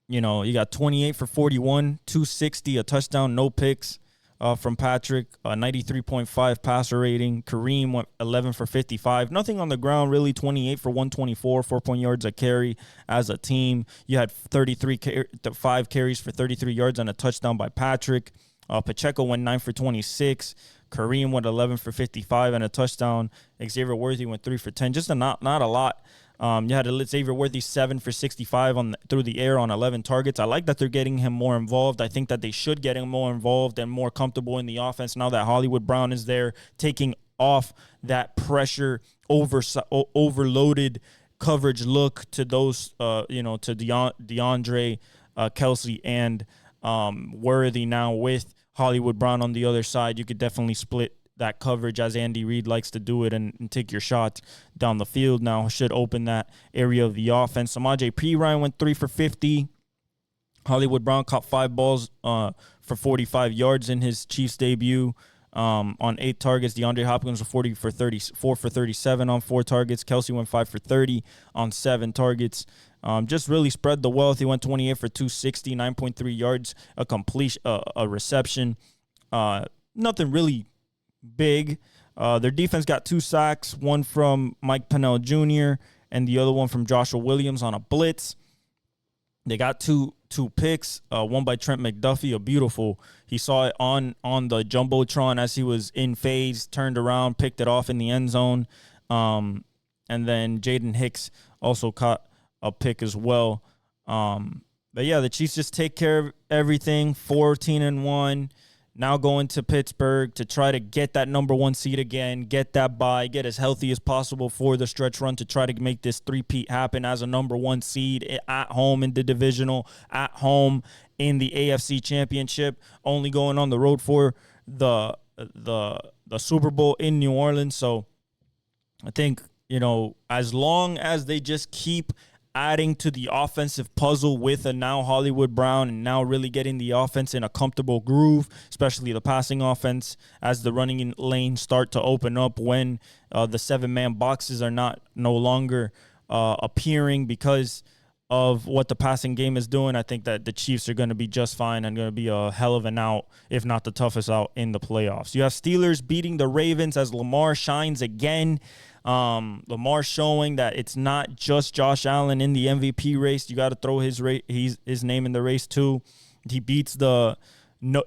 you got 28 for 41, 260, a touchdown, no picks from Patrick, 93.5 passer rating. Kareem went 11 for 55. Nothing on the ground, really. 28 for 124, 4 yards a carry as a team. You had 5 carries for 33 yards and a touchdown by Patrick. Pacheco went 9 for 26. Kareem went 11 for 55 and a touchdown. Xavier Worthy went 3 for 10. Just not a lot. You had Xavier Worthy 7 for 65 through the air on 11 targets. I like that they're getting him more involved. I think that they should get him more involved and more comfortable in the offense now that Hollywood Brown is there, taking off that pressure, overloaded coverage look to those, to DeAndre, Kelsey, and Worthy now with Hollywood Brown on the other side. You could definitely split that coverage as Andy Reid likes to do it and take your shots down the field. Now should open that area of the offense. Samaje Perine went 3 for 50. Hollywood Brown caught 5 balls for 45 yards in his Chiefs debut on 8 targets. DeAndre Hopkins was 4 for 37 on 4 targets. Kelsey went 5 for 30 on 7 targets. Just really spread the wealth. He went 28 for 260, 9.3 yards, a reception. Nothing really big. Their defense got 2 sacks, one from Mike Pennell Jr. and the other one from Joshua Williams on a blitz. They got two picks, one by Trent McDuffie, he saw it on the Jumbotron as he was in phase, turned around, picked it off in the end zone. And then Jaden Hicks also caught a pick as well. But yeah, the Chiefs just take care of everything, 14-1. Now going to Pittsburgh to try to get that number 1 seed again, get that bye, get as healthy as possible for the stretch run to try to make this three-peat happen as a number 1 seed at home in the divisional, at home in the AFC Championship, only going on the road for the Super Bowl in New Orleans. So I think, as long as they just keep adding to the offensive puzzle with a now Hollywood Brown and now really getting the offense in a comfortable groove, especially the passing offense, as the running lanes start to open up when the 7-man boxes are no longer appearing because of what the passing game is doing. I think that the Chiefs are going to be just fine and going to be a hell of an out, if not the toughest out in the playoffs. You have Steelers beating the Ravens as Lamar shines again. Lamar showing that it's not just Josh Allen in the MVP race. You got to throw his name in the race too. He beats the no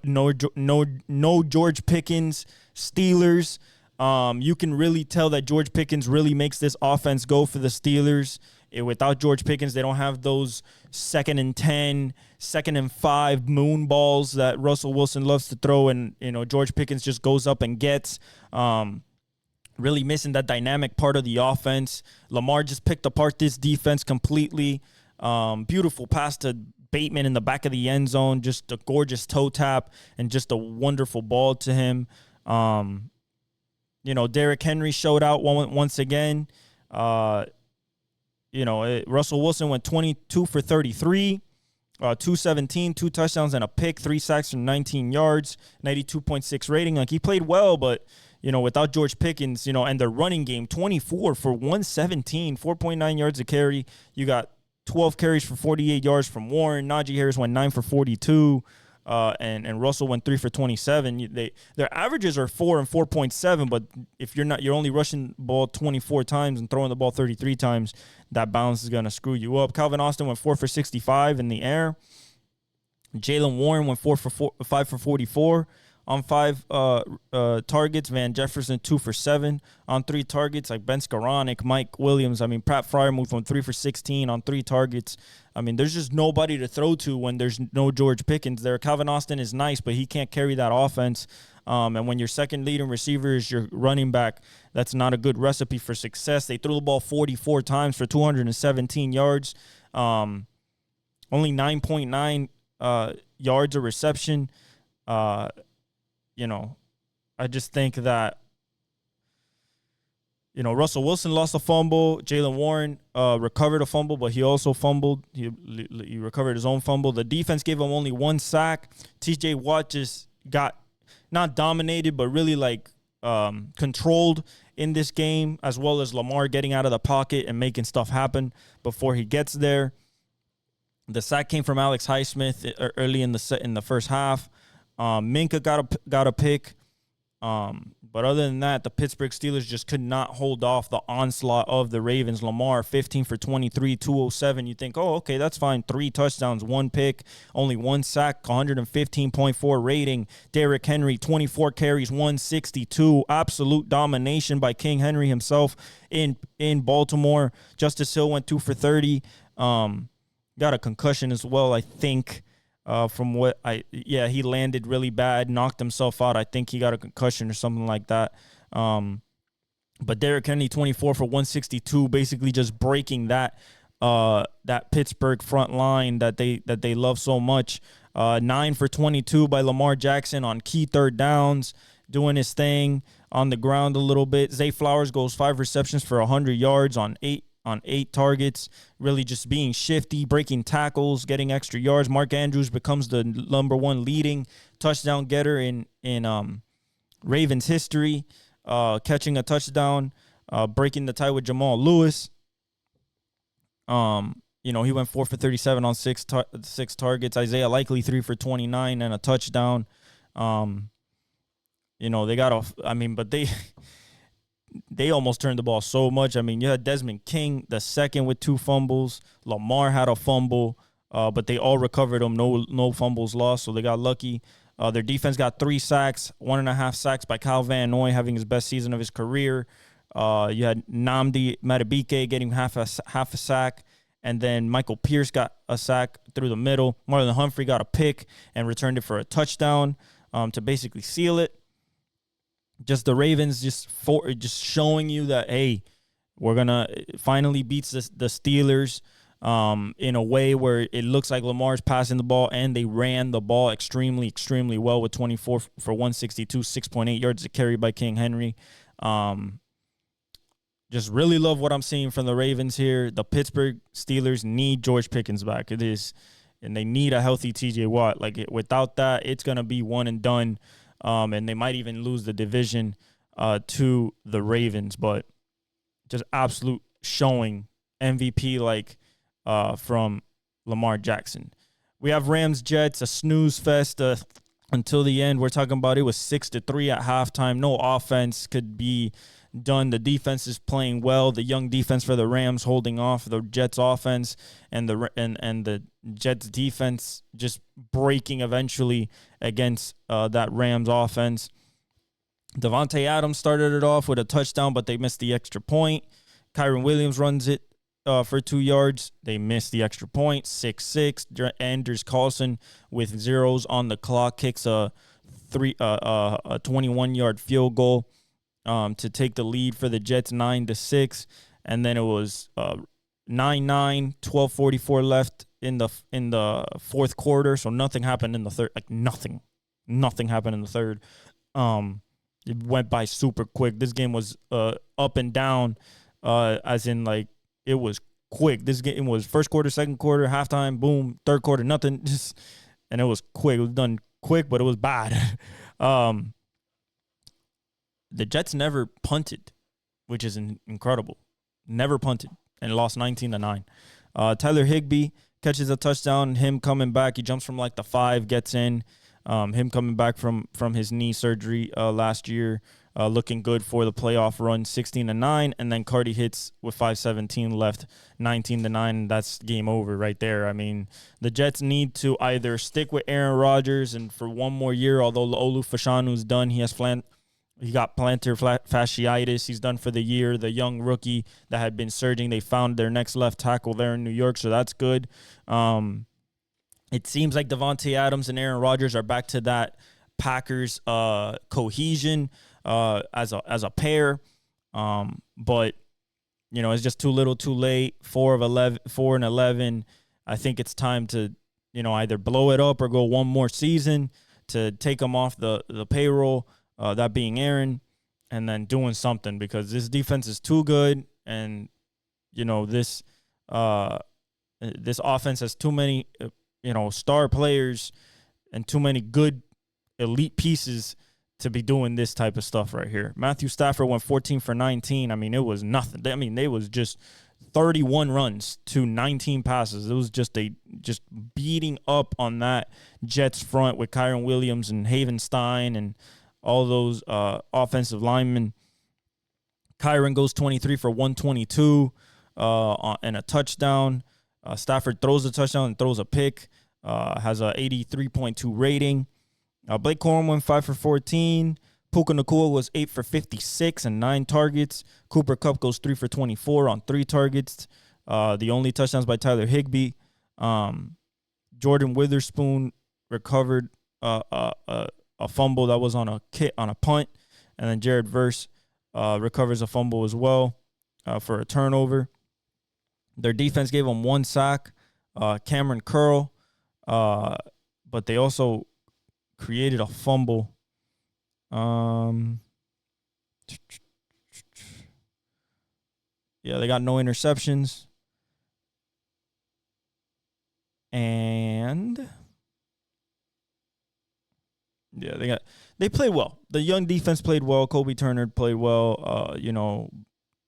George Pickens Steelers. You can really tell that George Pickens really makes this offense go for the Steelers. Without George Pickens, they don't have those 2nd and 10, 2nd and 5 moon balls that Russell Wilson loves to throw, and George Pickens just goes up and gets. Really missing that dynamic part of the offense. Lamar just picked apart this defense completely. Beautiful pass to Bateman in the back of the end zone, just a gorgeous toe tap and just a wonderful ball to him. Derrick Henry showed out once again. Russell Wilson went 22 for 33, 217, 2 touchdowns and a pick, 3 sacks for 19 yards, 92.6 rating. Like, he played well, but without George Pickens, and their running game, 24 for 117, 4.9 yards a carry. You got 12 carries for 48 yards from Warren. Najee Harris went 9 for 42, and Russell went 3 for 27. Their averages are 4 and 4.7, but if you're only rushing the ball 24 times and throwing the ball 33 times, that balance is going to screw you up. Calvin Austin went 4 for 65 in the air. Jaylen Warren went 5 for 44. On 5 targets. Van Jefferson 2 for 7 on 3 targets. Like Ben Skoranek, Mike Williams. Pat Fryermuth went 3 for 16 on 3 targets. There's just nobody to throw to when there's no George Pickens there. Calvin Austin is nice, but he can't carry that offense. And when your second leading receiver is your running back, that's not a good recipe for success. They threw the ball 44 times for 217 yards. Only 9.9 yards of reception. I just think that, Russell Wilson lost a fumble. Jaylen Warren recovered a fumble, but he also fumbled. He recovered his own fumble. The defense gave him only 1 sack. TJ Watt just got not dominated, but really controlled in this game, as well as Lamar getting out of the pocket and making stuff happen before he gets there. The sack came from Alex Highsmith early in the first half. Minka got a pick. But other than that, the Pittsburgh Steelers just could not hold off the onslaught of the Ravens. Lamar, 15 for 23, 207. You think, oh, okay, that's fine. 3 touchdowns, 1 pick, only 1 sack, 115.4 rating. Derrick Henry, 24 carries, 162. Absolute domination by King Henry himself in Baltimore. Justice Hill went 2 for 30. Got a concussion as well, I think. He landed really bad, knocked himself out. I think he got a concussion or something like that. But Derrick Henry, 24 for 162, basically just breaking that Pittsburgh front line that they love so much. 9 for 22 by Lamar Jackson on key third downs, doing his thing on the ground a little bit. Zay Flowers goes 5 receptions for 100 yards on 8 targets, really just being shifty, breaking tackles, getting extra yards. Mark Andrews becomes the #1 leading touchdown getter in Ravens history, catching a touchdown, breaking the tie with Jamal Lewis. He went 4 for 37 on 6 targets. Isaiah Likely 3 for 29 and a touchdown. They almost turned the ball so much. You had Desmond King, the second, with 2 fumbles. Lamar had a fumble, but they all recovered them. No fumbles lost, so they got lucky. Their defense got 3 sacks, 1.5 sacks by Kyle Van Noy, having his best season of his career. You had Nnamdi Madubuike getting half a sack, and then Michael Pierce got a sack through the middle. Marlon Humphrey got a pick and returned it for a touchdown to basically seal it. Just the Ravens just showing you that, hey, we're going to finally beat the Steelers in a way where it looks like Lamar's passing the ball, and they ran the ball extremely, extremely well with 24 for 162, 6.8 yards a carry by King Henry. Just really love what I'm seeing from the Ravens here. The Pittsburgh Steelers need George Pickens back. It is, and they need a healthy TJ Watt. Without that, it's going to be one and done. And they might even lose the division to the Ravens. But just absolute showing MVP from Lamar Jackson. We have Rams-Jets, a snooze fest until the end. We're talking about it was 6-3 at halftime. No offense could be done. The defense is playing well. The young defense for the Rams holding off the Jets offense, and the Jets defense just breaking eventually against that Rams offense. Devontae Adams started it off with a touchdown, but they missed the extra point. Kyren Williams runs it for 2 yards. They missed the extra point. 6-6. Anders Carlson with zeros on the clock kicks a 21-yard field goal to take the lead for the Jets 9-6. And then it was 9-9, 12:44 left in the fourth quarter. So nothing happened in the third. Like nothing happened in the third. It went by super quick. This game was up and down, as in like it was quick. This game was first quarter, second quarter, halftime, boom, third quarter, nothing. And it was quick. It was done quick, but it was bad. The Jets never punted, which is incredible. Never punted and lost 19-9. Tyler Higbee catches a touchdown. Him coming back, he jumps from like the 5, gets in. Him coming back from his knee surgery last year, looking good for the playoff run, 16-9, and then Cardi hits with 5:17 left, 19-9, and that's game over right there. I mean, the Jets need to either stick with Aaron Rodgers and for one more year, although Olu Fashanu's done, he got plantar fasciitis. He's done for the year. The young rookie that had been surging, they found their next left tackle there in New York, so that's good. It seems like Devontae Adams and Aaron Rodgers are back to that Packers cohesion as a pair. But you know, it's just too little, too late. 4-11. I think it's time to, you know, either blow it up or go one more season to take them off the payroll. That being Aaron, and then doing something, because this defense is too good, and you know this offense has too many star players and too many good elite pieces to be doing this type of stuff right here. Matthew Stafford went 14 for 19. I mean, it was nothing. I mean, they was just 31 runs to 19 passes. It was just beating up on that Jets front with Kyren Williams and Havenstein and all those offensive linemen. Kyren goes 23 for 122 and a touchdown. Stafford throws a touchdown and throws a pick. Has a 83.2 rating. Blake Corum went 5 for 14. Puka Nacua was 8 for 56 and 9 targets. Cooper Kupp goes 3 for 24 on 3 targets. The only touchdowns by Tyler Higbee. Jordan Witherspoon recovered a fumble that was on a punt, and then Jared Verse recovers a fumble as well for a turnover. Their defense gave them 1 sack, Cameron Curl, but they also created a fumble. They got no interceptions. And they played well. The young defense played well. Kobe Turner played well.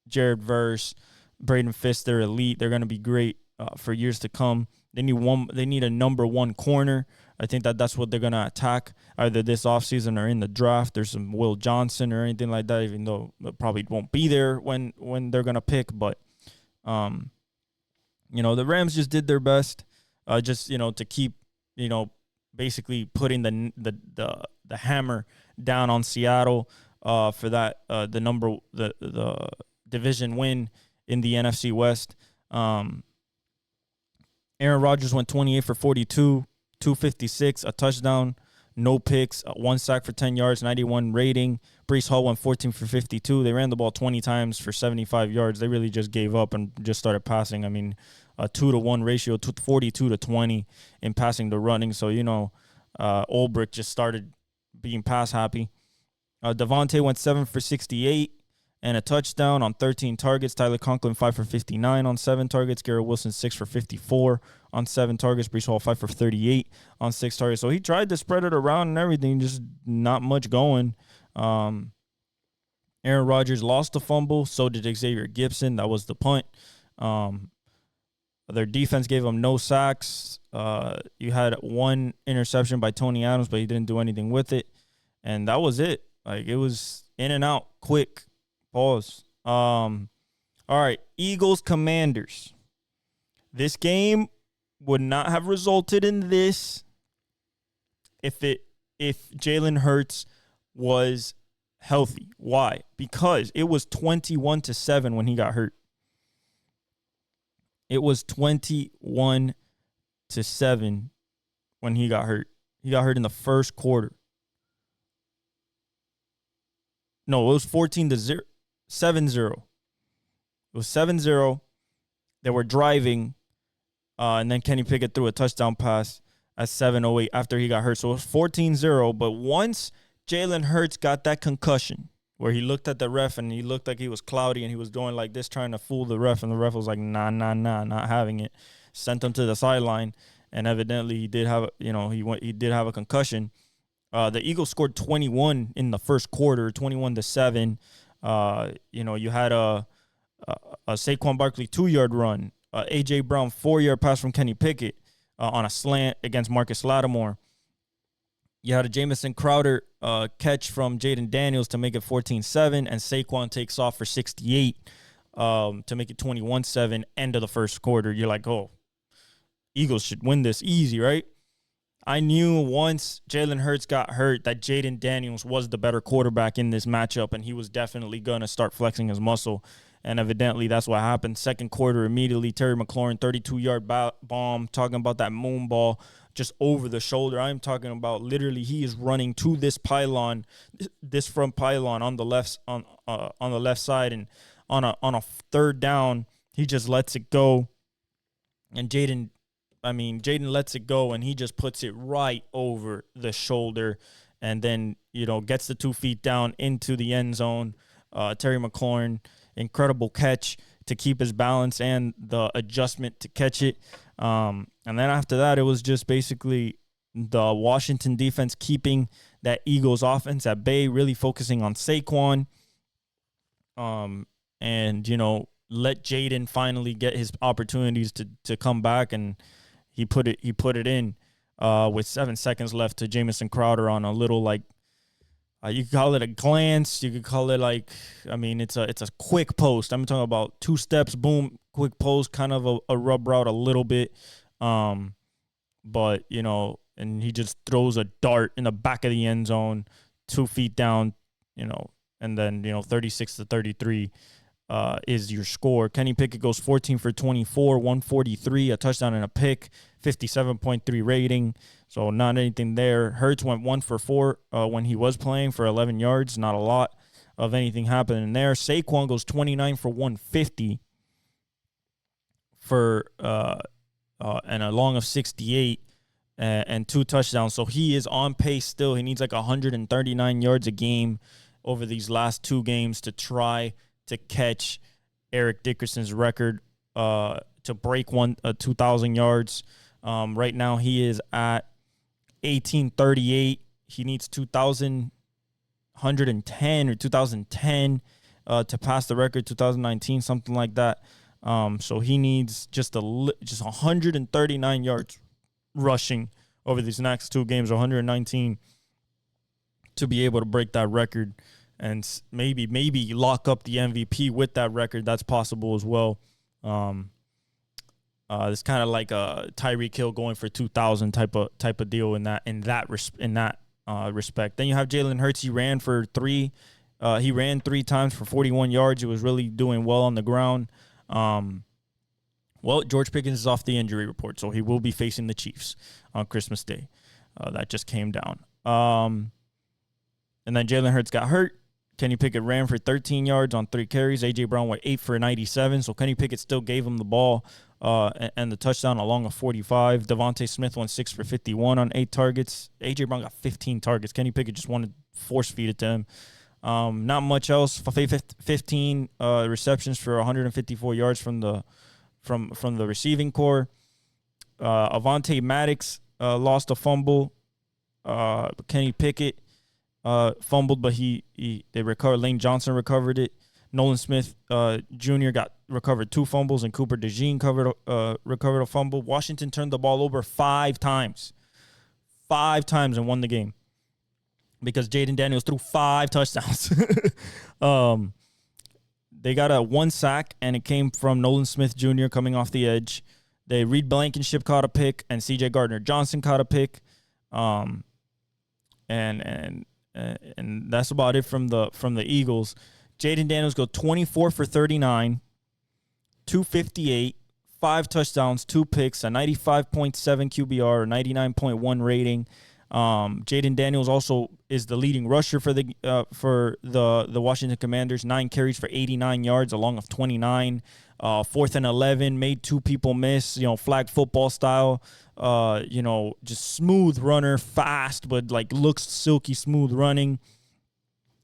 Jared Verse, Braden Fisk, they're elite. They're going to be great for years to come. They need a number 1 corner. I think that's what they're going to attack either this offseason or in the draft. There's some Will Johnson or anything like that, even though it probably won't be there when they're going to pick. But, the Rams just did their best to keep, basically putting the hammer down on Seattle for that the division win in the NFC West. Aaron Rodgers went 28 for 42, 256, a touchdown, no picks, 1 sack for 10 yards, 91 rating. Breece Hall went 14 for 52. They ran the ball 20 times for 75 yards. They really just gave up and just started passing. I mean, a 2-to-1 ratio, 42-20 in passing to running. So, Ulbrich just started being pass happy. Devontae went 7 for 68 and a touchdown on 13 targets. Tyler Conklin 5 for 59 on 7 targets. Garrett Wilson 6 for 54 on 7 targets. Breece Hall 5 for 38 on 6 targets. So he tried to spread it around and everything, just not much going. Aaron Rodgers lost the fumble. So did Xavier Gibson. That was the punt. Their defense gave them no sacks. You had 1 interception by Tony Adams, but he didn't do anything with it. And that was it. Like, it was in and out, quick. Pause. All right, Eagles Commanders. This game would not have resulted in this if Jalen Hurts was healthy. Why? Because it was 21-7 when he got hurt. It was 21-7 when he got hurt. He got hurt in the first quarter. No, it was 14-0, 7-0. It was 7-0. They were driving, and then Kenny Pickett threw a touchdown pass at 7:08 after he got hurt. So it was 14-0. But once Jalen Hurts got that concussion, where he looked at the ref and he looked like he was cloudy and he was doing like this, trying to fool the ref, and the ref was like, nah, not having it. Sent him to the sideline, and evidently he did have, he did have a concussion. The Eagles scored 21 in the first quarter, 21-7. You had a Saquon Barkley 2-yard run, A.J. Brown 4-yard pass from Kenny Pickett on a slant against Marcus Lattimore. You had a Jamison Crowder catch from Jaden Daniels to make it 14-7, and Saquon takes off for 68 to make it 21-7, end of the first quarter. You're like, oh, Eagles should win this easy, right? I knew once Jalen Hurts got hurt that Jaden Daniels was the better quarterback in this matchup, and he was definitely going to start flexing his muscle, and evidently that's what happened. Second quarter, immediately, Terry McLaurin, 32-yard bomb, talking about that moon ball just over the shoulder. I'm talking about literally he is running to this pylon, this front pylon on the left side, and on a third down, he just lets it go, and Jaden lets it go, and he just puts it right over the shoulder, and then, gets the 2 feet down into the end zone. Terry McLaurin, incredible catch to keep his balance and the adjustment to catch it. And then after that, it was just basically the Washington defense keeping that Eagles offense at bay, really focusing on Saquon. And, let Jaden finally get his opportunities to come back, and he put it in with 7 seconds left to Jamison Crowder on a little, you could call it a glance. You could call it it's a quick post. I'm talking about 2 steps, boom, quick post, kind of a rub route a little bit. But, and he just throws a dart in the back of the end zone, 2 feet down, and then, 36-33 is your score. Kenny Pickett goes 14 for 24, 143, a touchdown and a pick, 57.3 rating. So not anything there. Hurts went 1 for 4 when he was playing for 11 yards. Not a lot of anything happening there. Saquon goes 29 for 150 for and a long of 68 and 2 touchdowns. So he is on pace still. He needs 139 yards a game over these last 2 games to try to catch Eric Dickerson's record to break 2,000 yards. Right now he is at 1838. He needs 2,110 or 2010 to pass the record, 2019, something like that. So he needs just 139 yards rushing over these next 2 games, 119 to be able to break that record. And maybe lock up the MVP with that record. That's possible as well. It's kind of like a Tyreek Hill going for 2,000 type of deal in that respect. Then you have Jalen Hurts. He ran 3 times for 41 yards. He was really doing well on the ground. George Pickens is off the injury report, so he will be facing the Chiefs on Christmas Day. That just came down. And then Jalen Hurts got hurt. Kenny Pickett ran for 13 yards on 3 carries. A.J. Brown went 8 for 97. So Kenny Pickett still gave him the ball and the touchdown along of 45. Devontae Smith went 6 for 51 on 8 targets. A.J. Brown got 15 targets. Kenny Pickett just wanted to force feed it to him. Not much else. 15 receptions for 154 yards from the receiving core. Avonte Maddox lost a fumble. Kenny Pickett fumbled, but they recovered. Lane Johnson recovered it. Nolan Smith Jr. recovered 2 fumbles, and Cooper DeJean recovered a fumble. Washington turned the ball over 5 times. 5 times and won the game because Jaden Daniels threw 5 touchdowns. They got 1 sack, and it came from Nolan Smith Jr. coming off the edge. Reed Blankenship caught a pick, and C.J. Gardner-Johnson caught a pick. And And that's about it from the Eagles. Jaden Daniels go 24 for 39, 258, 5 touchdowns, 2 picks, a 95.7 QBR, or 99.1 rating. Jaden Daniels also is the leading rusher for the Washington Commanders. 9 carries for 89 yards, along with 29. 4th and 11, made 2 people miss. Flag football style. Just smooth runner, fast, but looks silky smooth running.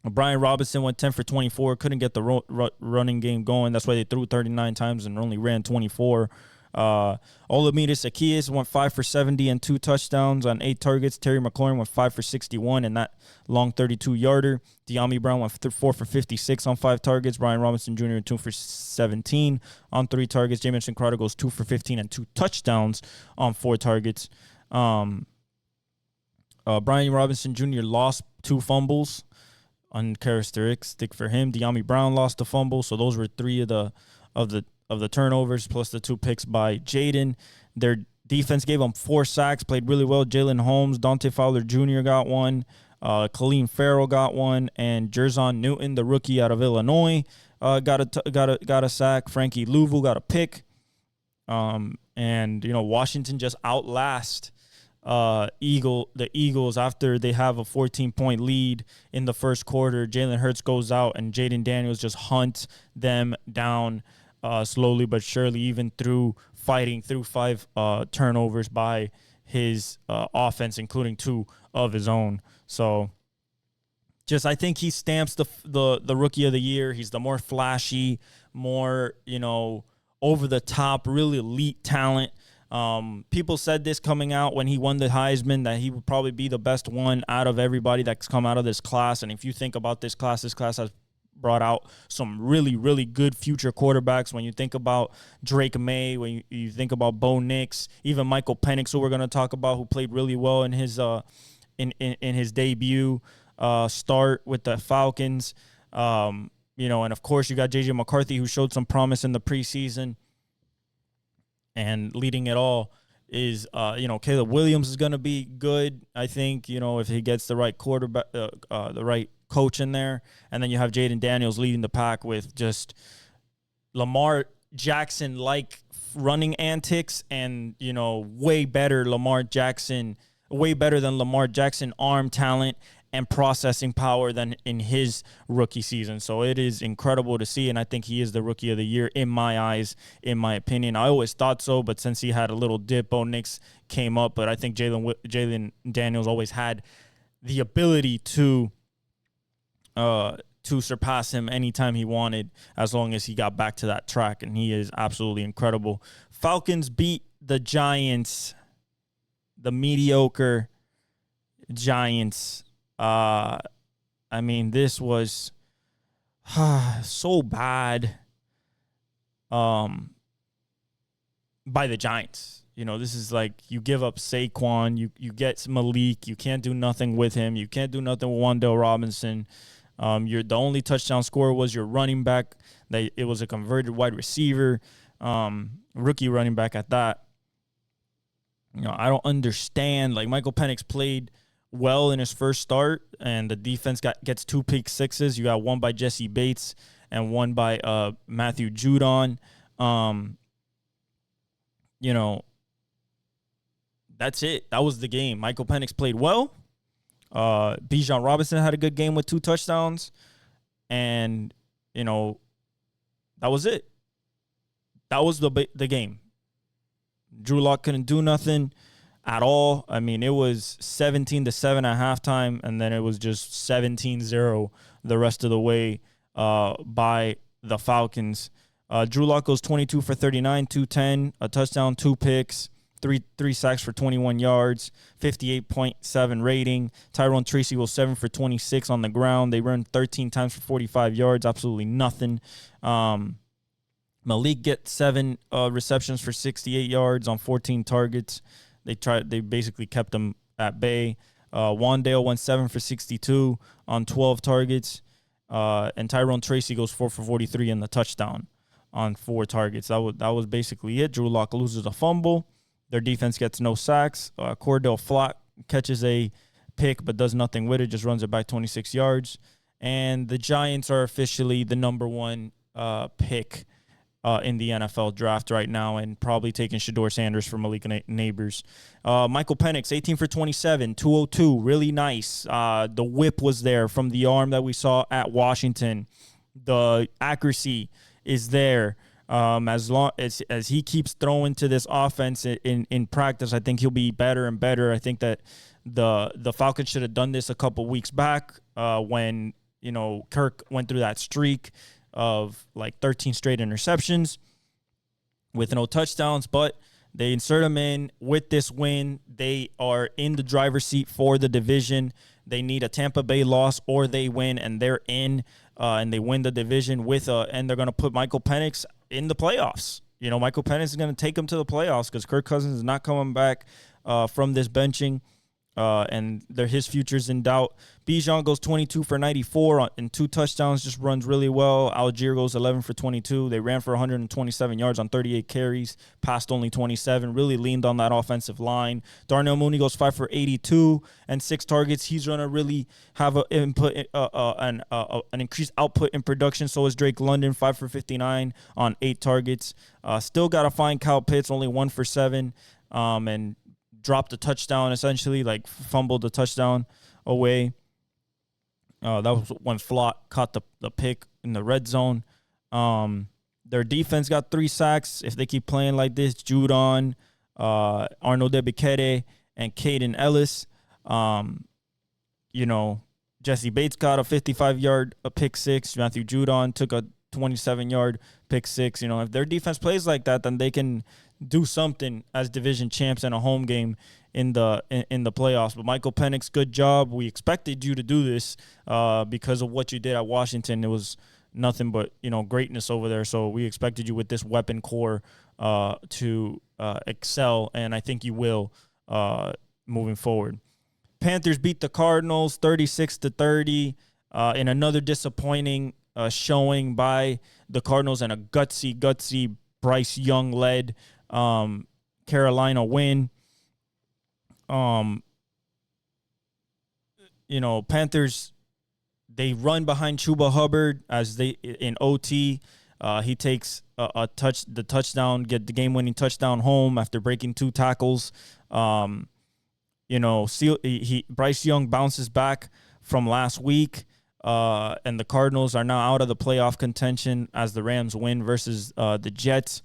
Brian Robinson went 10 for 24. Couldn't get the running game going. That's why they threw 39 times and only ran 24. Olamide Zaccheaus went 5 for 70 and 2 touchdowns on 8 targets. Terry McLaurin went 5 for 61 and that long 32-yarder. De'Ami Brown went 4 for 56 on 5 targets. Brian Robinson Jr. 2 for 17 on 3 targets. Jamison Crowder goes 2 for 15 and 2 touchdowns on 4 targets. Brian Robinson Jr. lost 2 fumbles, uncharacteristic for him. De'Ami Brown lost a fumble, so those were 3 of the turnovers, plus the 2 picks by Jaden. Their defense gave them 4 sacks, played really well. Jalen Holmes, Dante Fowler Jr. got 1. Kaleem Farrell got 1, and Jerzon Newton, the rookie out of Illinois, got a sack. Frankie Louvu got a pick. Washington just outlast the Eagles after they have a 14-point lead in the first quarter. Jalen Hurts goes out, and Jaden Daniels just hunts them down slowly but surely, even through fighting through 5 turnovers by his offense, including 2 of his own. So I think he stamps the rookie of the year. He's the more flashy, more, over the top, really elite talent. People said this coming out when he won the Heisman, that he would probably be the best one out of everybody that's come out of this class. And if you think about this class has brought out some really, really good future quarterbacks. When you think about Drake May, when you think about Bo Nix, even Michael Penix, who we're going to talk about, who played really well in his in his debut start with the Falcons. And of course you got J.J. McCarthy, who showed some promise in the preseason. And leading it all is, Caleb Williams is going to be good, I think, if he gets the right quarterback, the right coach in there. And then you have Jaden Daniels leading the pack with just Lamar Jackson-like running antics and, way better than Lamar Jackson arm talent and processing power than in his rookie season. So it is incredible to see, and I think he is the rookie of the year in my eyes, in my opinion. I always thought so, but since he had a little dip, Bo Nix came up, but I think Jaden Daniels always had the ability to surpass him anytime he wanted, as long as he got back to that track, and he is absolutely incredible. Falcons beat the Giants, the mediocre Giants. This was so bad by the Giants. This is like you give up Saquon, you get Malik, you can't do nothing with him, you can't do nothing with Wan'Dale Robinson. The only touchdown scorer was your running back. It was a converted wide receiver, rookie running back at that. I don't understand. Michael Penix played well in his first start, and the defense gets 2 pick sixes. You got one by Jesse Bates and one by Matthew Judon. That's it. That was the game. Michael Penix played well. Bijan Robinson had a good game with 2 touchdowns, and that was it. That was the game. Drew Lock couldn't do nothing at all. It was 17-7 at halftime, and then it was just 17-0 the rest of the way by the Falcons. Drew Lock goes 22 for 39, 210, a touchdown, 2 picks, three sacks for 21 yards, 58.7 rating. Tyrone Tracy goes 7 for 26 on the ground. They run 13 times for 45 yards, absolutely nothing. Malik gets 7 receptions for 68 yards on 14 targets. They basically kept him at bay. Wan'Dale went 7 for 62 on 12 targets. And Tyrone Tracy goes 4 for 43 in the touchdown on 4 targets. That was basically it. Drew Lock loses a fumble. Their defense gets no sacks. Cordell Flott catches a pick, but does nothing with it, just runs it back 26 yards. And the Giants are officially the number one pick in the NFL draft right now, and probably taking Shedeur Sanders from Malik Neighbors. Michael Penix, 18 for 27, 202, really nice. The whip was there from the arm that we saw at Washington. The accuracy is there. As long as he keeps throwing to this offense in practice, I think he'll be better and better. I think that the Falcons should have done this a couple weeks back when Kirk went through that streak of like 13 straight interceptions with no touchdowns, but they insert him in with this win. They are in the driver's seat for the division. They need a Tampa Bay loss or they win, and they're in, and they win the division and they're going to put Michael Penix in the playoffs. Michael Penix is going to take them to the playoffs because Kirk Cousins is not coming back from this benching. And his future's in doubt. Bijan goes 22 for 94 and 2 touchdowns, just runs really well. Algier goes 11 for 22. They ran for 127 yards on 38 carries, passed only 27, really leaned on that offensive line. Darnell Mooney goes 5 for 82 and 6 targets. He's going to really have an increased output in production. So is Drake London, 5 for 59 on 8 targets. Still got to find Kyle Pitts, only 1 for 7, and dropped a touchdown, essentially, like fumbled the touchdown away. That was when Flott caught the pick in the red zone. Their defense got 3 sacks. If they keep playing like this, Judon, Arnold Ebikere, and Caden Ellis. Jesse Bates got a 55-yard pick 6. Matthew Judon took a 27-yard pick 6. If their defense plays like that, then they can do something as division champs in a home game in the playoffs. But Michael Penix, good job. We expected you to do this because of what you did at Washington. It was nothing but greatness over there. So we expected you with this weapon core to excel, and I think you will moving forward. Panthers beat the Cardinals 36-30 in another disappointing showing by the Cardinals, and a gutsy Bryce Young led Carolina win. Panthers, they run behind Chuba Hubbard in OT. He takes the touchdown, get the game-winning touchdown home after breaking 2 tackles. Bryce Young bounces back from last week, and the Cardinals are now out of the playoff contention as the Rams win versus the Jets.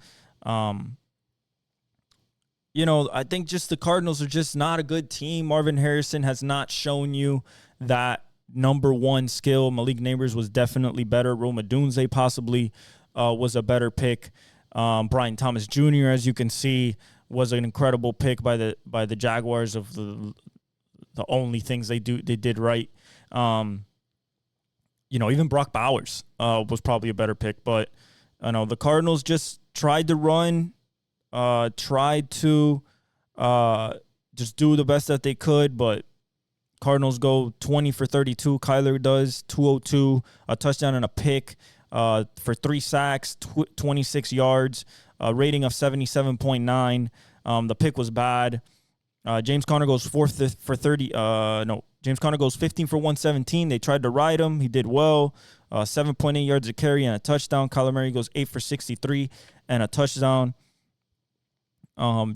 I think just the Cardinals are just not a good team. Marvin Harrison has not shown you that number one skill. Malik Neighbors was definitely better. Rome Odunze possibly was a better pick. Brian Thomas Jr., as you can see, was an incredible pick by the Jaguars of the only things they did right. Even Brock Bowers was probably a better pick. But the Cardinals just tried to run. Tried to just do the best that they could, but Cardinals go 20 for 32. Kyler does 202, a touchdown and a pick for 3 sacks, 26 yards, a rating of 77.9. The pick was bad. James Conner goes 4 for 30. James Conner goes 15 for 117. They tried to ride him. He did well. 7.8 yards a carry and a touchdown. Kyler Murray goes 8 for 63 and a touchdown.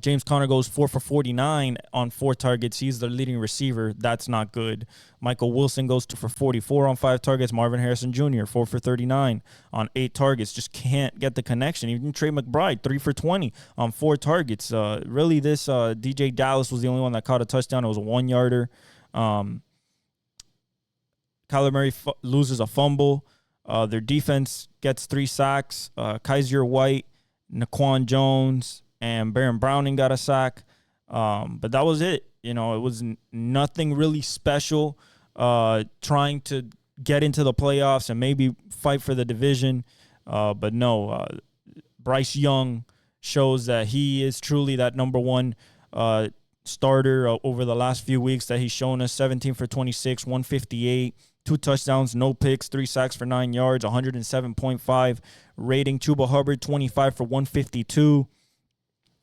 James Conner goes 4 for 49 on 4 targets. He's the leading receiver. That's not good. Michael Wilson goes 2 for 44 on 5 targets. Marvin Harrison Jr., 4 for 39 on 8 targets. Just can't get the connection. Even Trey McBride, 3 for 20 on 4 targets. Really, this DJ Dallas was the only one that caught a touchdown. It was a 1-yarder. Kyler Murray loses a fumble. Their defense gets 3 sacks. Kaiser White, Naquan Jones, and Baron Browning got a sack. But that was it. It was nothing really special. Trying to get into the playoffs and maybe fight for the division. But no, Bryce Young shows that he is truly that number one starter over the last few weeks that he's shown us. 17 for 26, 158, 2 touchdowns, no picks, 3 sacks for 9 yards, 107.5 rating. Chuba Hubbard, 25 for 152.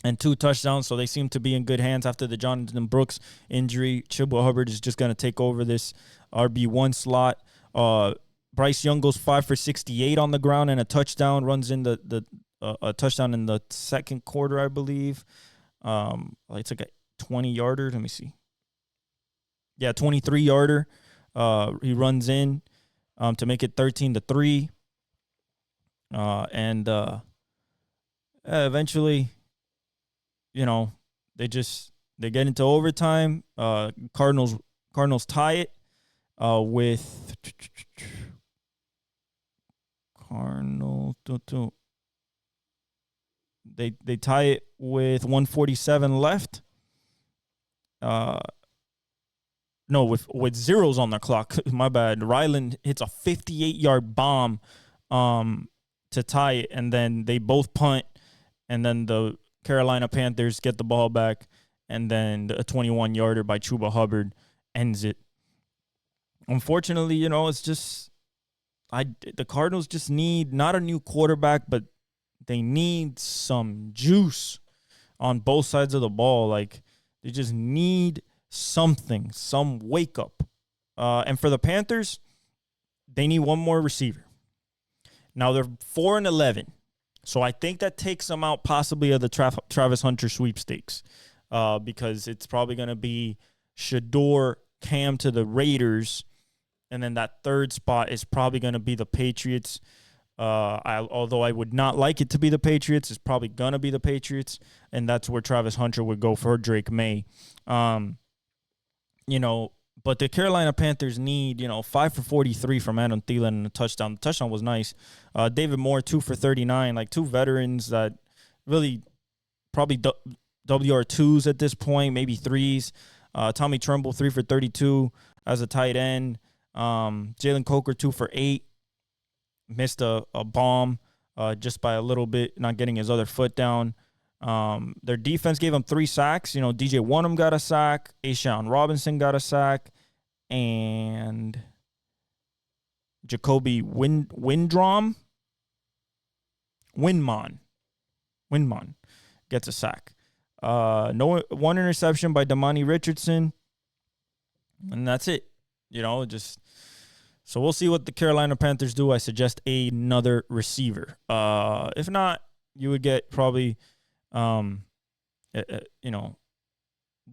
and 2 touchdowns. So they seem to be in good hands after the Jonathan Brooks injury. Chuba Hubbard is just going to take over this RB1 slot. Bryce Young goes 5 for 68 on the ground and a touchdown, runs in a touchdown in the second quarter, I believe. It's like a 20-yarder. Let me see. Yeah, 23-yarder. He runs in to make it 13-3. Eventually, they get into overtime. Cardinals tie it with Cardinals. They tie it with 147 left. No, with zeros on the clock. My bad. Ryland hits a 58-yard bomb to tie it, and then they both punt, and then the Carolina Panthers get the ball back, and then a 21-yarder by Chuba Hubbard ends it. Unfortunately, it's just the Cardinals just need not a new quarterback, but they need some juice on both sides of the ball. Like, they just need something, some wake up. And for the Panthers, they need one more receiver. Now they're 4-11, so I think that takes them out possibly of the Travis Hunter sweepstakes, because it's probably going to be Shador, Cam to the Raiders, and then that third spot is probably going to be the Patriots. Although I would not like it to be the Patriots, it's probably going to be the Patriots, and that's where Travis Hunter would go for Drake May. But the Carolina Panthers need, 5 for 43 from Adam Thielen and a touchdown. The touchdown was nice. David Moore, 2 for 39, like 2 veterans that really probably WR2s at this point, maybe 3s. Tommy Tremble, 3 for 32 as a tight end. Jalen Coker, 2 for 8. Missed a bomb just by a little bit, not getting his other foot down. Their defense gave them 3 sacks. DJ Wonnum got a sack. Ashawn Robinson got a sack. And Jacoby Windmon gets a sack. One interception by Damani Richardson. And that's it. So we'll see what the Carolina Panthers do. I suggest another receiver. If not, you would get probably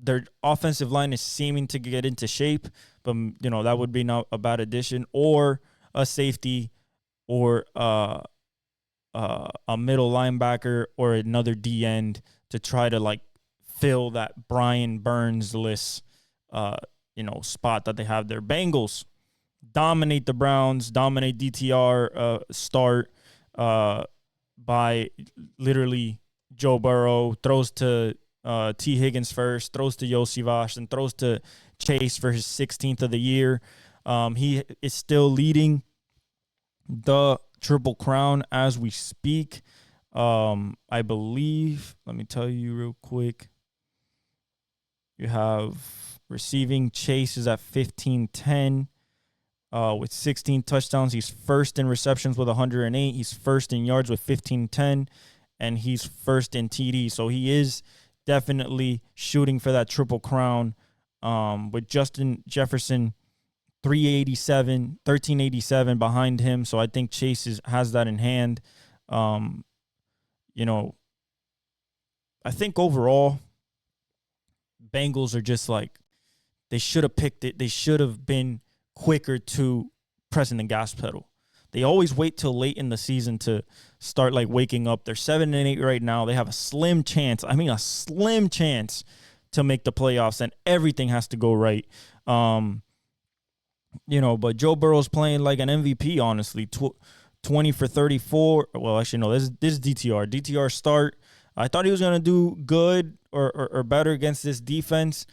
their offensive line is seeming to get into shape, but that would be not a bad addition, or a safety, or a middle linebacker, or another D end to try to fill that Brian Burns-less spot that they have there. Bengals dominate the Browns, dominate DTR start by literally Joe Burrow, throws to T. Higgins first, throws to Yosivas, and throws to Chase for his 16th of the year. He is still leading the Triple Crown as we speak. I believe, let me tell you real quick. You have receiving, Chase is at 15-10 with 16 touchdowns. He's first in receptions with 108. He's first in yards with 15-10, and he's first in TD. So he is definitely shooting for that Triple Crown with Justin Jefferson, 1387 behind him. So I think Chase has that in hand. I think overall, Bengals are just they should have picked it. They should have been quicker to pressing the gas pedal. They always wait till late in the season to start waking up. They're 7-8 right now. They have a slim chance. I mean, a slim chance to make the playoffs, and everything has to go right. But Joe Burrow's playing like an MVP, honestly. 20 for 34. Well, actually, no, this is DTR. DTR start. I thought he was going to do good or better against this defense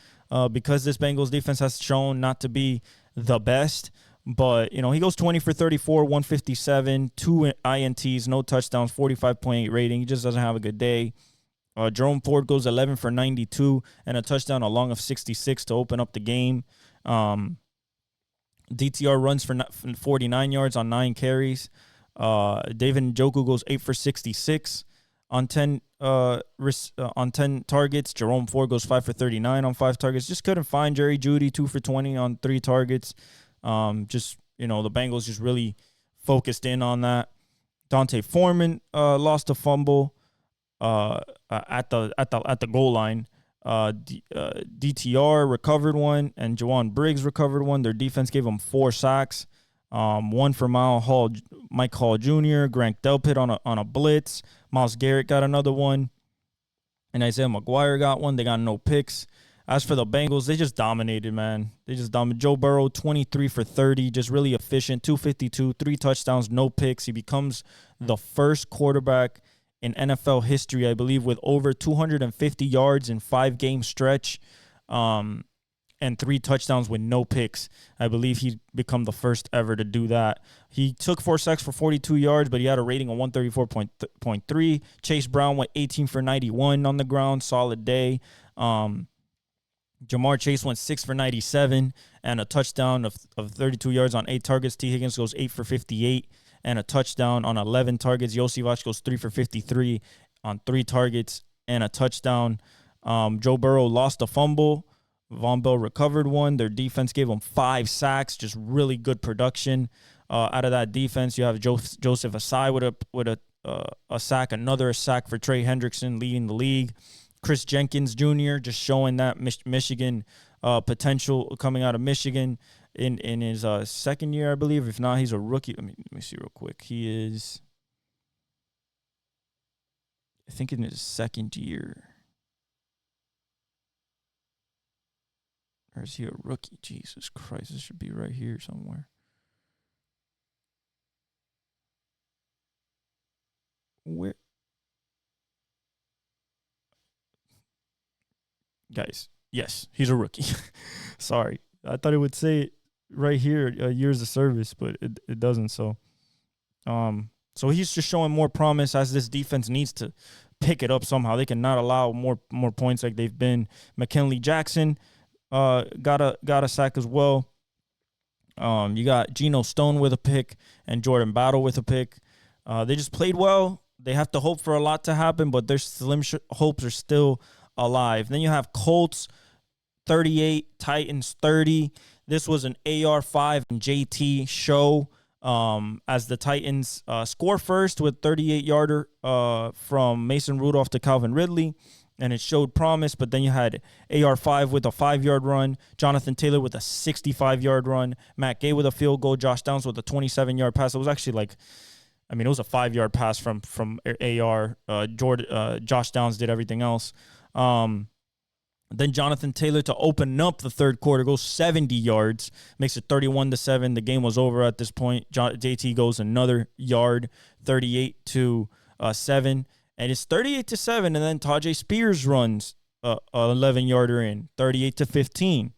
because this Bengals defense has shown not to be the best. But, he goes 20 for 34, 157, 2 INTs, no touchdowns, 45.8 rating. He just doesn't have a good day. Jerome Ford goes 11 for 92 and a touchdown, a long of 66 to open up the game. DTR runs for 49 yards on 9 carries. David Njoku goes 8 for 66. on 10 on 10 targets. Jerome Ford goes 5 for 39 on 5 targets. Just couldn't find Jerry Jeudy 2 for 20 on 3 targets. Just, the Bengals just really focused in on that. Dante Foreman lost a fumble at the goal line. DTR recovered one, and Jawan Briggs recovered one. Their defense gave them 4 sacks. One for Mike Hall Jr., Grant Delpit on a blitz. Myles Garrett got another one, and Isaiah McGuire got one. They got no picks. As for the Bengals, they just dominated, man. They just dominated. Joe Burrow, 23 for 30, just really efficient, 252, 3 touchdowns, no picks. He becomes the first quarterback in NFL history, I believe, with over 250 yards in 5-game stretch, and 3 touchdowns with no picks. I believe he'd become the first ever to do that. He took 4 sacks for 42 yards, but he had a rating of 134.3. Chase Brown went 18 for 91 on the ground, solid day. Jamar Chase went 6 for 97 and a touchdown of 32 yards on 8 targets. T. Higgins goes 8 for 58 and a touchdown on 11 targets. Yossi Vach goes 3 for 53 on 3 targets and a touchdown. Joe Burrow lost a fumble. Von Bell recovered one. Their defense gave them 5 sacks, just really good production out of that defense. You have Joseph Asai with a sack, another sack for Trey Hendrickson leading the league. Chris Jenkins Jr. just showing that Michigan potential coming out of Michigan in his second year, I believe. If not, he's a rookie. Let me see real quick. He is, I think, in his second year. Or is he a rookie? Jesus Christ, this should be right here somewhere. Where? Guys, yes, he's a rookie. Sorry. I thought it would say it right here, years of service, but it doesn't. So he's just showing more promise as this defense needs to pick it up somehow. They cannot allow more points like they've been. McKinley Jackson got a sack as well. You got Geno Stone with a pick and Jordan Battle with a pick. They just played well. They have to hope for a lot to happen, but their slim hopes are still alive. Then you have Colts 38, Titans 30. This was an AR5 and JT show as the Titans score first with 38-yarder from Mason Rudolph to Calvin Ridley, and it showed promise. But then you had AR5 with a 5-yard run, Jonathan Taylor with a 65-yard run, Matt Gay with a field goal, Josh Downs with a 27-yard pass. It was actually it was a 5-yard pass from AR. Josh Downs did everything else. Then Jonathan Taylor to open up the third quarter goes 70 yards, makes it 31-7. The game was over at this point. JT goes another yard, 38-7, and it's 38-7. And then Tajay Spears runs a 11-yarder in, 38-15.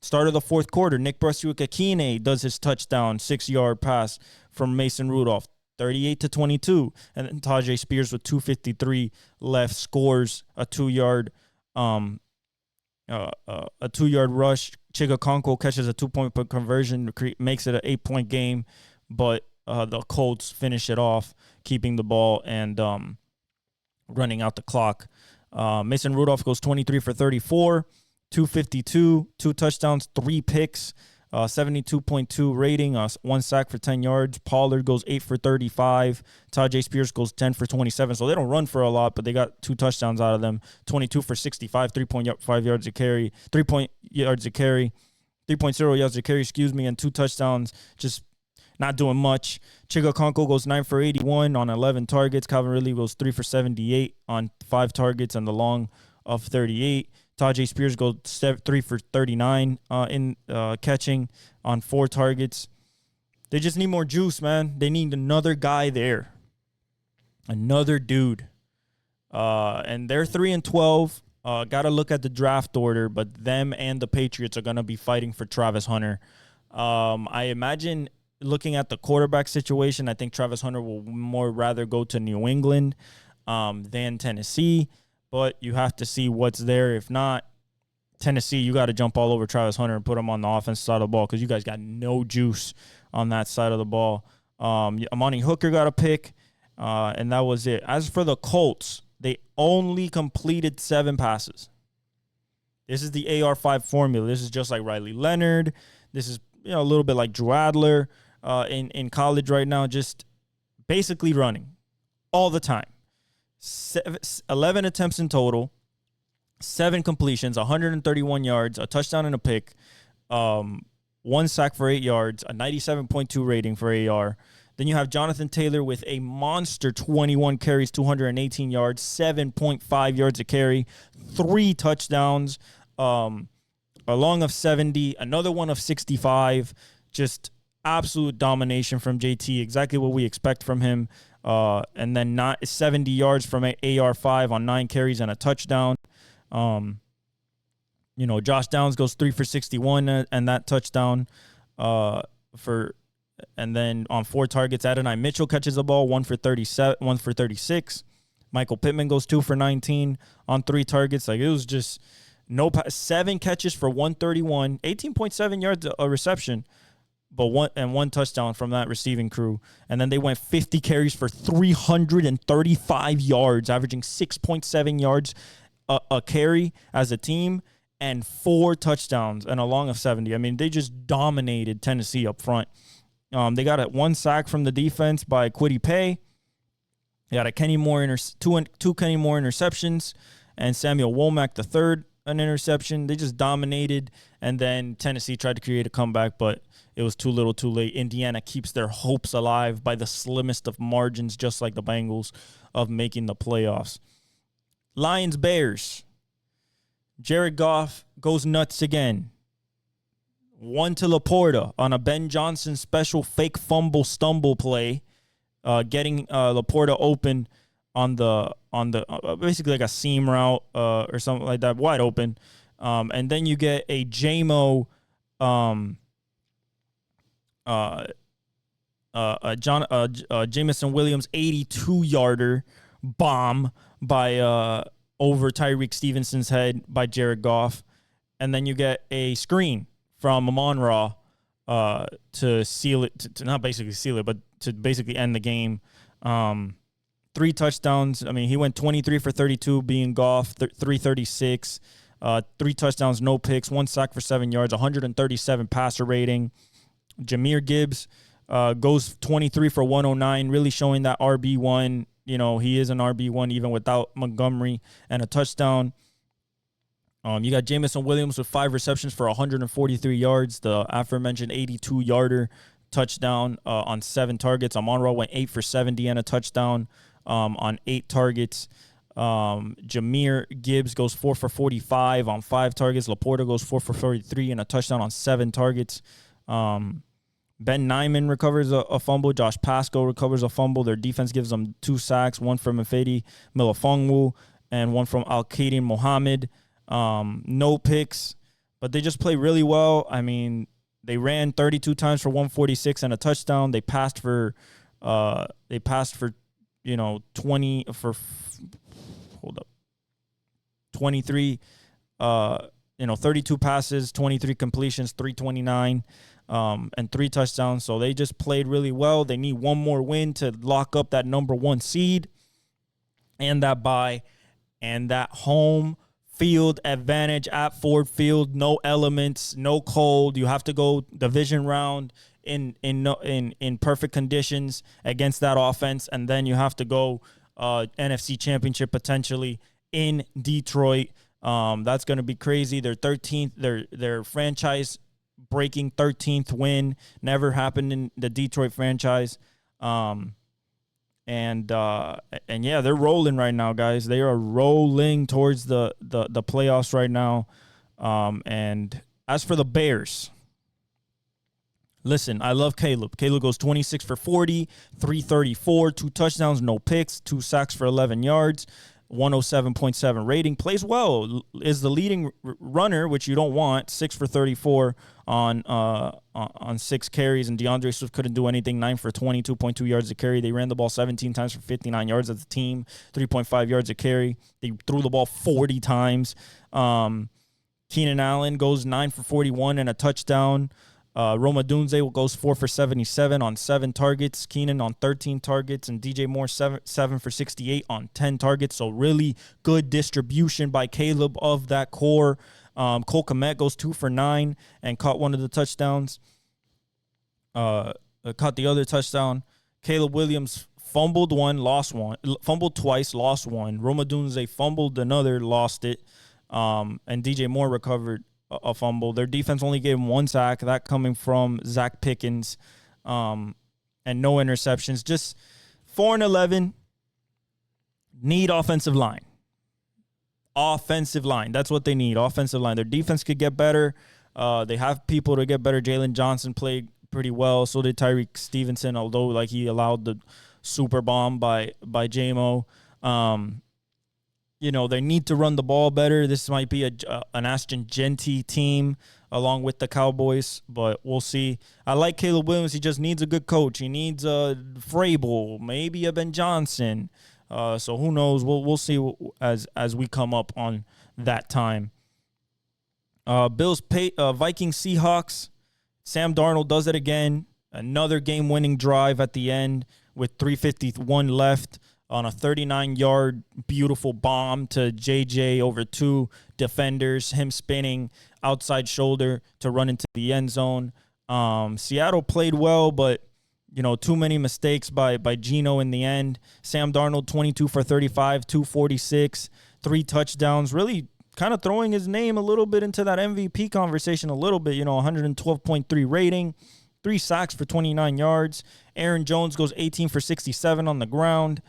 Start of the fourth quarter, Nick Brasiuk-Akine does his touchdown, 6-yard pass from Mason Rudolph, 38-22. And then Tajay Spears with 2:53 left scores a 2-yard rush. Chigakonko catches a 2-point conversion, makes it an 8-point game, but the Colts finish it off, keeping the ball and running out the clock. Mason Rudolph goes 23 for 34, 252, 2 touchdowns, 3 picks. 72.2 rating, 1 sack for 10 yards. Pollard goes 8 for 35. Tajay Spears goes 10 for 27. So they don't run for a lot, but they got 2 touchdowns out of them. 22 for 65, 3.5 yards a carry, 3.0 yards a carry, and 2 touchdowns. Just not doing much. Chigakonko goes 9 for 81 on 11 targets. Calvin Ridley goes 3 for 78 on 5 targets and the long of 38. Tajay Spears goes 3 for 39 in catching on 4 targets. They just need more juice, man. They need another guy there. Another dude. And they're 3-12. Got to look at the draft order, but them and the Patriots are going to be fighting for Travis Hunter. I imagine looking at the quarterback situation, I think Travis Hunter will more rather go to New England than Tennessee. But you have to see what's there. If not, Tennessee, you got to jump all over Travis Hunter and put him on the offensive side of the ball because you guys got no juice on that side of the ball. Amani Hooker got a pick, And that was it. As for the Colts, they only completed 7 passes. This is the AR5 formula. This is just like Riley Leonard. This is a little bit like Drew Adler in college right now, just basically running all the time. 11 attempts in total, 7 completions, 131 yards, a touchdown and a pick, 1 sack for 8 yards, a 97.2 rating for AR. Then you have Jonathan Taylor with a monster 21 carries, 218 yards, 7.5 yards a carry, 3 touchdowns, a long of 70, another one of 65. Just absolute domination from JT, exactly what we expect from him. And then 70 yards from AR5 on 9 carries and a touchdown. Josh Downs goes 3 for 61 and that touchdown and then on 4 targets, Adonai Mitchell catches the ball, 1 for 37, 1 for 36. Michael Pittman goes 2 for 19 on 3 targets. Like, it was just 7 catches for 131, 18.7 yards a reception, but 1 touchdown from that receiving crew. And then they went 50 carries for 335 yards, averaging 6.7 yards a carry as a team, and 4 touchdowns and a long of 70. I mean, they just dominated Tennessee up front. They got 1 sack from the defense by Kwity Paye. They got a Kenny Moore two Kenny Moore interceptions, and Samuel Womack III an interception. They just dominated, and then Tennessee tried to create a comeback, but it was too little, too late. Indiana keeps their hopes alive by the slimmest of margins, just like the Bengals, of making the playoffs. Lions-Bears. Jared Goff goes nuts again. 1 to Laporta on a Ben Johnson special fake fumble stumble play, getting Laporta open on the basically like a seam route or something like that, wide open. And then you get a Jamison Williams 82-yarder bomb by over Tyreek Stevenson's head by Jared Goff. And then you get a screen from Amon-Ra to seal it, to not basically seal it, but to basically end the game. 3 touchdowns. I mean, he went 23 for 32 being Goff, 336, 3 touchdowns, no picks, 1 sack for 7 yards, 137 passer rating. Jahmyr Gibbs goes 23 for 109, really showing that RB1. He is an RB1 even without Montgomery, and a touchdown. You got Jamison Williams with 5 receptions for 143 yards, the aforementioned 82-yarder touchdown on 7 targets. Amon-Ra went 8 for 70 and a touchdown on 8 targets. Jahmyr Gibbs goes 4 for 45 on 5 targets. Laporta goes 4 for 43 and a touchdown on 7 targets. Ben Nyman recovers a fumble. Josh Pasco recovers a fumble. Their defense gives them 2 sacks, 1 from Mfedi Melifonwu and 1 from Al-Qadim Mohammed. No picks, but they just play really well. I mean, they ran 32 times for 146 and a touchdown. They passed for 23, 32 passes, 23 completions, 329, and 3 touchdowns. So they just played really well. They need one more win to lock up that number 1 seed and that bye and that home field advantage at Ford Field. No elements, no cold. You have to go division round in perfect conditions against that offense, and then you have to go NFC Championship potentially in Detroit. That's going to be crazy. Their 13th, their franchise breaking 13th win never happened in the Detroit franchise. And yeah, they're rolling right now, guys. They are rolling towards the playoffs right now. And as for the Bears, listen, I love Caleb. Caleb goes 26 for 40, 334, 2 touchdowns, no picks, 2 sacks for 11 yards, 107.7 rating. Plays well. Is the leading runner, which you don't want. 6 for 34 on 6 carries, and DeAndre Swift couldn't do anything. 9 for 22.2 yards a carry. They ran the ball 17 times for 59 yards as a team, 3.5 yards a carry. They threw the ball 40 times. Keenan Allen goes 9 for 41 and a touchdown. Roma Dunze goes 4 for 77 on 7 targets. Keenan on 13 targets. And DJ Moore 7 for 68 on 10 targets. So really good distribution by Caleb of that core. Cole Kmet goes 2 for 9 and caught one of the touchdowns. Caught the other touchdown. Caleb Williams fumbled twice, lost one. Roma Dunze fumbled another, lost it. And DJ Moore recovered a fumble. Their defense only gave him 1 sack, that coming from Zach Pickens, and no interceptions. Just 4-11. Need offensive line. Offensive line. That's what they need. Offensive line. Their defense could get better. They have people to get better. Jalen Johnson played pretty well. So did Tyreek Stevenson, although like he allowed the super bomb by J-Mo. They need to run the ball better. This might be an Ashton Genty team along with the Cowboys, but we'll see. I like Caleb Williams. He just needs a good coach. He needs a Vrabel, maybe a Ben Johnson. So who knows? We'll see as we come up on that time. Vikings Seahawks. Sam Darnold does it again. Another game-winning drive at the end with 3:51 left on a 39-yard beautiful bomb to JJ over 2 defenders. Him spinning outside shoulder to run into the end zone. Seattle played well, but too many mistakes by Geno in the end. Sam Darnold, 22 for 35, 246, 3 touchdowns. Really kind of throwing his name a little bit into that MVP conversation a little bit. 112.3 rating, 3 sacks for 29 yards. Aaron Jones goes 18 for 67 on the ground.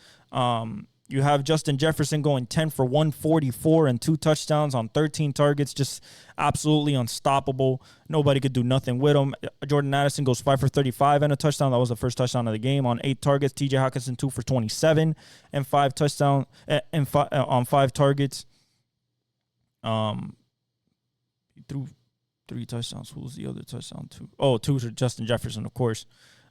You have Justin Jefferson going 10 for 144 and 2 touchdowns on 13 targets. Just absolutely unstoppable. Nobody could do nothing with him. Jordan Addison goes 5 for 35 and a touchdown. That was the first touchdown of the game on 8 targets. TJ Hawkinson 2 for 27 and 5 touchdowns on 5 targets. He threw 3 touchdowns. Who was the other touchdown? 2. Oh, 2 for Justin Jefferson, of course.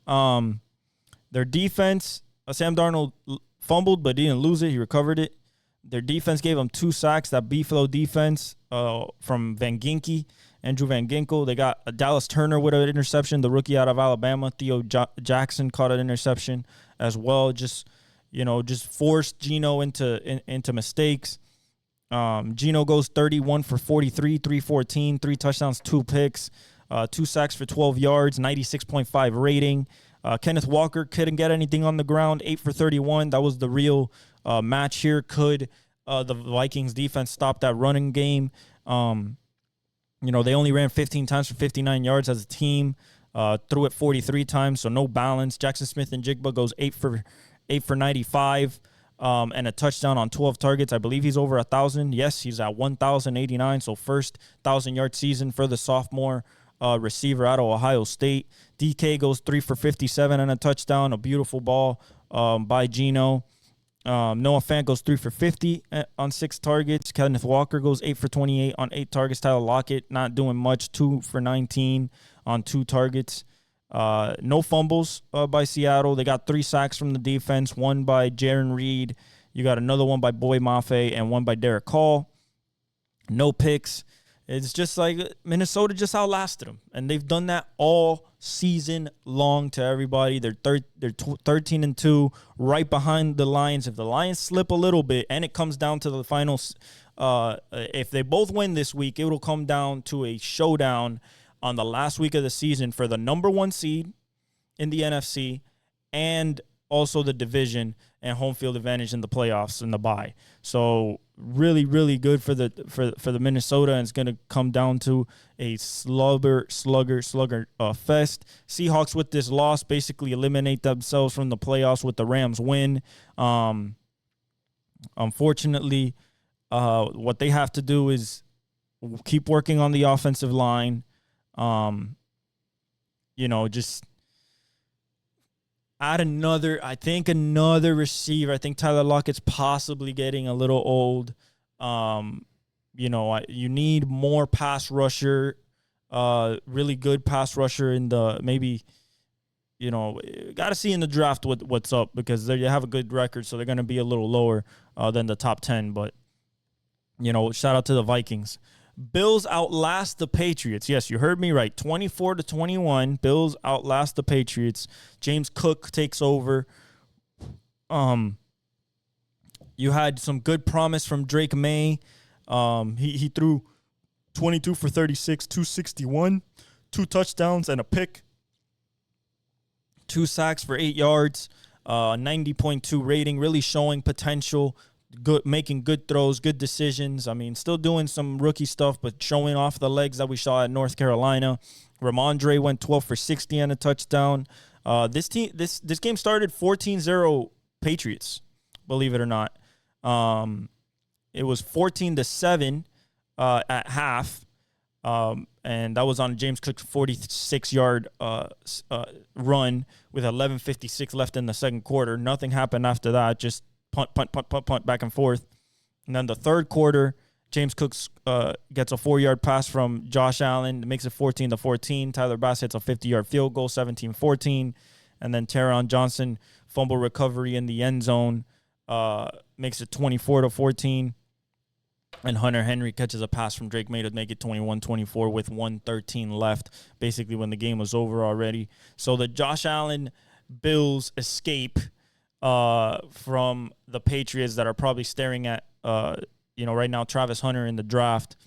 Their defense, Sam Darnold fumbled, but didn't lose it. He recovered it. Their defense gave him 2 sacks. That Beefalo defense from Andrew Van Ginkel. They got a Dallas Turner with an interception, the rookie out of Alabama. Theo Jackson caught an interception as well. Just forced Geno into mistakes. Geno goes 31 for 43, 314, 3 touchdowns, 2 picks, 2 sacks for 12 yards, 96.5 rating. Kenneth Walker couldn't get anything on the ground, 8 for 31. That was the real match here. Could the Vikings defense stop that running game? They only ran 15 times for 59 yards as a team, threw it 43 times, so no balance. Jackson Smith and Jigba goes 8 for 95. And a touchdown on 12 targets. I believe he's over 1,000. Yes, he's at 1,089. So first 1,000-yard season for the sophomore receiver out of Ohio State. DK goes 3 for 57 and a touchdown. A beautiful ball by Geno. Noah Fant goes 3 for 50 on 6 targets. Kenneth Walker goes 8 for 28 on 8 targets. Tyler Lockett not doing much, 2 for 19 on 2 targets. No fumbles by Seattle. They got 3 sacks from the defense, 1 by Jaron Reed. You got another one by Boy Mafe and 1 by Derek Hall. No picks. It's just like Minnesota just outlasted them, and they've done that all season long to everybody. They're 13-2, right behind the Lions. If the Lions slip a little bit, and it comes down to the finals, if they both win this week, it will come down to a showdown on the last week of the season for the number 1 seed in the NFC and also the division and home field advantage in the playoffs and the bye. So really, really good for the Minnesota, and it's going to come down to a slugger fest. Seahawks with this loss basically eliminate themselves from the playoffs with the Rams win. Unfortunately, what they have to do is keep working on the offensive line. Just add another receiver. I think Tyler Lockett's possibly getting a little old. You need more pass rusher, really good pass rusher in the maybe, got to see in the draft what's up, because they have a good record, so they're going to be a little lower than the top 10. But, shout out to the Vikings. Bills outlast the Patriots. Yes, you heard me right. 24-21. Bills outlast the Patriots. James Cook takes over. You had some good promise from Drake May. He threw 22 for 36, 261, 2 touchdowns and a pick, 2 sacks for 8 yards, 90.2 rating, really showing potential, good, making good throws, good decisions. I mean, still doing some rookie stuff, but showing off the legs that we saw at North Carolina. Ramondre went 12 for 60 and a touchdown. This game started 14-0 Patriots, believe it or not. It was 14-7 at half, and that was on James Cook's 46-yard run with 11:56 left in the second quarter. Nothing happened after that, just punt, back and forth. And then the third quarter, James Cook gets a 4-yard pass from Josh Allen, makes it 14-14. Tyler Bass hits a 50-yard field goal, 17-14. And then Taron Johnson, fumble recovery in the end zone, makes it 24-14. And Hunter Henry catches a pass from Drake May to make it 21-24 with 1:13 left, basically when the game was over already. So the Josh Allen Bills escape from the Patriots that are probably staring at, right now, Travis Hunter in the draft.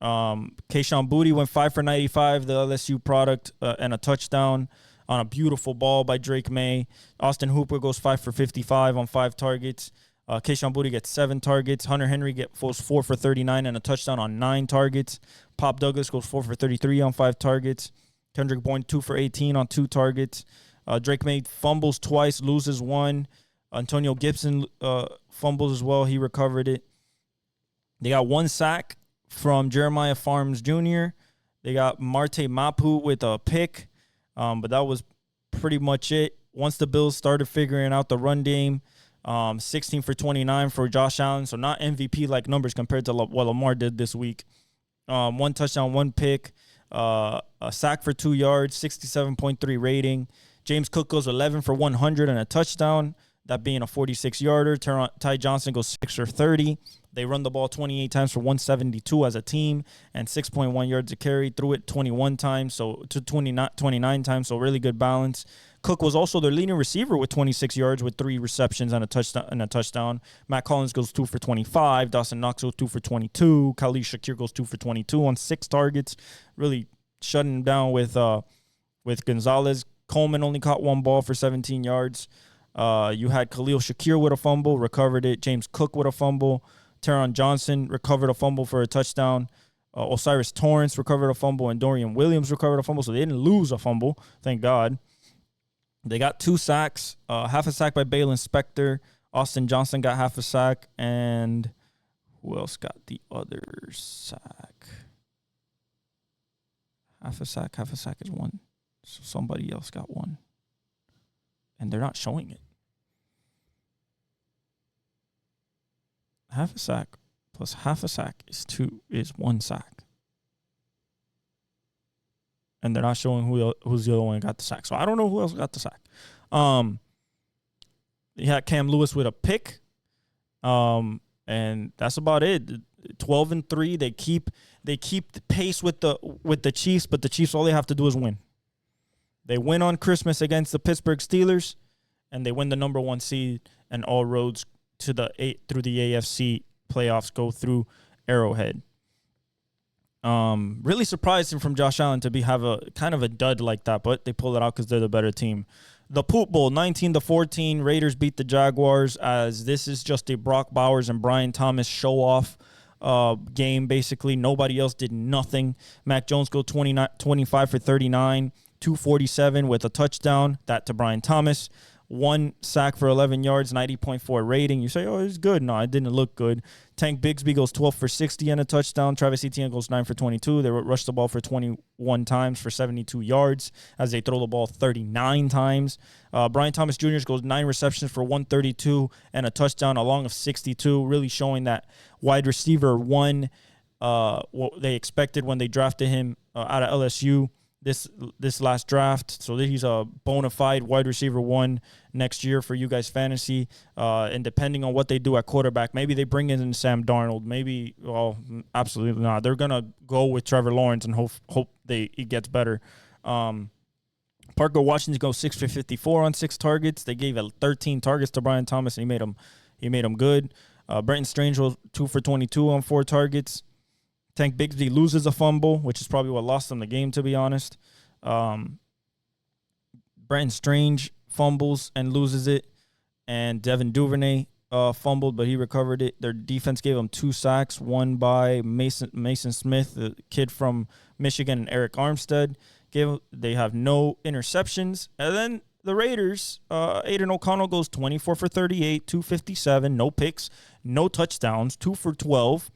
Kayshon Boutte went 5 for 95, the LSU product, and a touchdown on a beautiful ball by Drake May. Austin Hooper goes 5 for 55 on 5 targets. Kayshon Boutte gets 7 targets. Hunter Henry goes 4 for 39 and a touchdown on 9 targets. Pop Douglas goes 4 for 33 on 5 targets. Kendrick Bourne 2 for 18 on 2 targets. Drake May fumbles twice, loses 1. Antonio Gibson fumbles as well. He recovered it. They got 1 sack from Jeremiah Farms Jr. They got Marte Mapu with a pick, but that was pretty much it. Once the Bills started figuring out the run game, 16 for 29 for Josh Allen, so not MVP-like numbers compared to what Lamar did this week. 1 touchdown, 1 pick, a sack for 2 yards, 67.3 rating. James Cook goes 11 for 100 and a touchdown, that being a 46-yarder. Ty Johnson goes 6 for 30. They run the ball 28 times for 172 as a team and 6.1 yards a carry. Threw it 21 times, so to 29 times, so really good balance. Cook was also their leading receiver with 26 yards with 3 receptions and a touchdown. Matt Collins goes 2 for 25. Dawson Knox goes 2 for 22. Khalil Shakir goes 2 for 22 on 6 targets. Really shutting him down with Gonzalez. Coleman only caught 1 ball for 17 yards. You had Khalil Shakir with a fumble, recovered it. James Cook with a fumble. Taron Johnson recovered a fumble for a touchdown. Osiris Torrance recovered a fumble, and Dorian Williams recovered a fumble, so they didn't lose a fumble, thank God. They got 2 sacks, half a sack by Balin Spector. Austin Johnson got half a sack, and who else got the other sack? Half a sack is 1. So somebody else got 1. And they're not showing it. Half a sack plus half a sack is 1 sack. And they're not showing who's the other one that got the sack. So I don't know who else got the sack. You had Cam Lewis with a pick. And that's about it. 12-3. They keep the pace with the Chiefs, but the Chiefs, all they have to do is win. They win on Christmas against the Pittsburgh Steelers, and they win the number 1 seed, and all roads through the AFC playoffs go through Arrowhead. Really surprising from Josh Allen to have a kind of a dud like that, but they pull it out because they're the better team. The Poop Bowl, 19-14. Raiders beat the Jaguars, as this is just a Brock Bowers and Brian Thomas show-off game, basically. Nobody else did nothing. Mac Jones go 25 for 39, 247 with a touchdown, that to Brian Thomas. 1 sack for 11 yards, 90.4 rating. You say, oh, it's good. No, it didn't look good. Tank Bigsby goes 12 for 60 and a touchdown. Travis Etienne goes 9 for 22. They rushed the ball for 21 times for 72 yards as they throw the ball 39 times. Brian Thomas Jr. goes 9 receptions for 132 and a touchdown, along of 62, really showing that wide receiver 1, what they expected when they drafted him out of LSU. this last draft. So he's a bona fide wide receiver 1 next year for you guys fantasy. And depending on what they do at quarterback, maybe they bring in Sam Darnold. Maybe, well, absolutely not. They're going to go with Trevor Lawrence and hope he gets better. Parker Washington goes 6 for 54 on 6 targets. They gave 13 targets to Brian Thomas, and he made him good. Brenton Strange was 2 for 22 on 4 targets. Tank Bigsby loses a fumble, which is probably what lost them the game, to be honest. Brenton Strange fumbles and loses it, and Devin Duvernay fumbled, but he recovered it. Their defense gave them 2 sacks, one by Mason Smith, the kid from Michigan, and Eric Armstead. They have no interceptions. And then the Raiders, Aiden O'Connell goes 24 for 38, 257, no picks, no touchdowns, 2 for 12.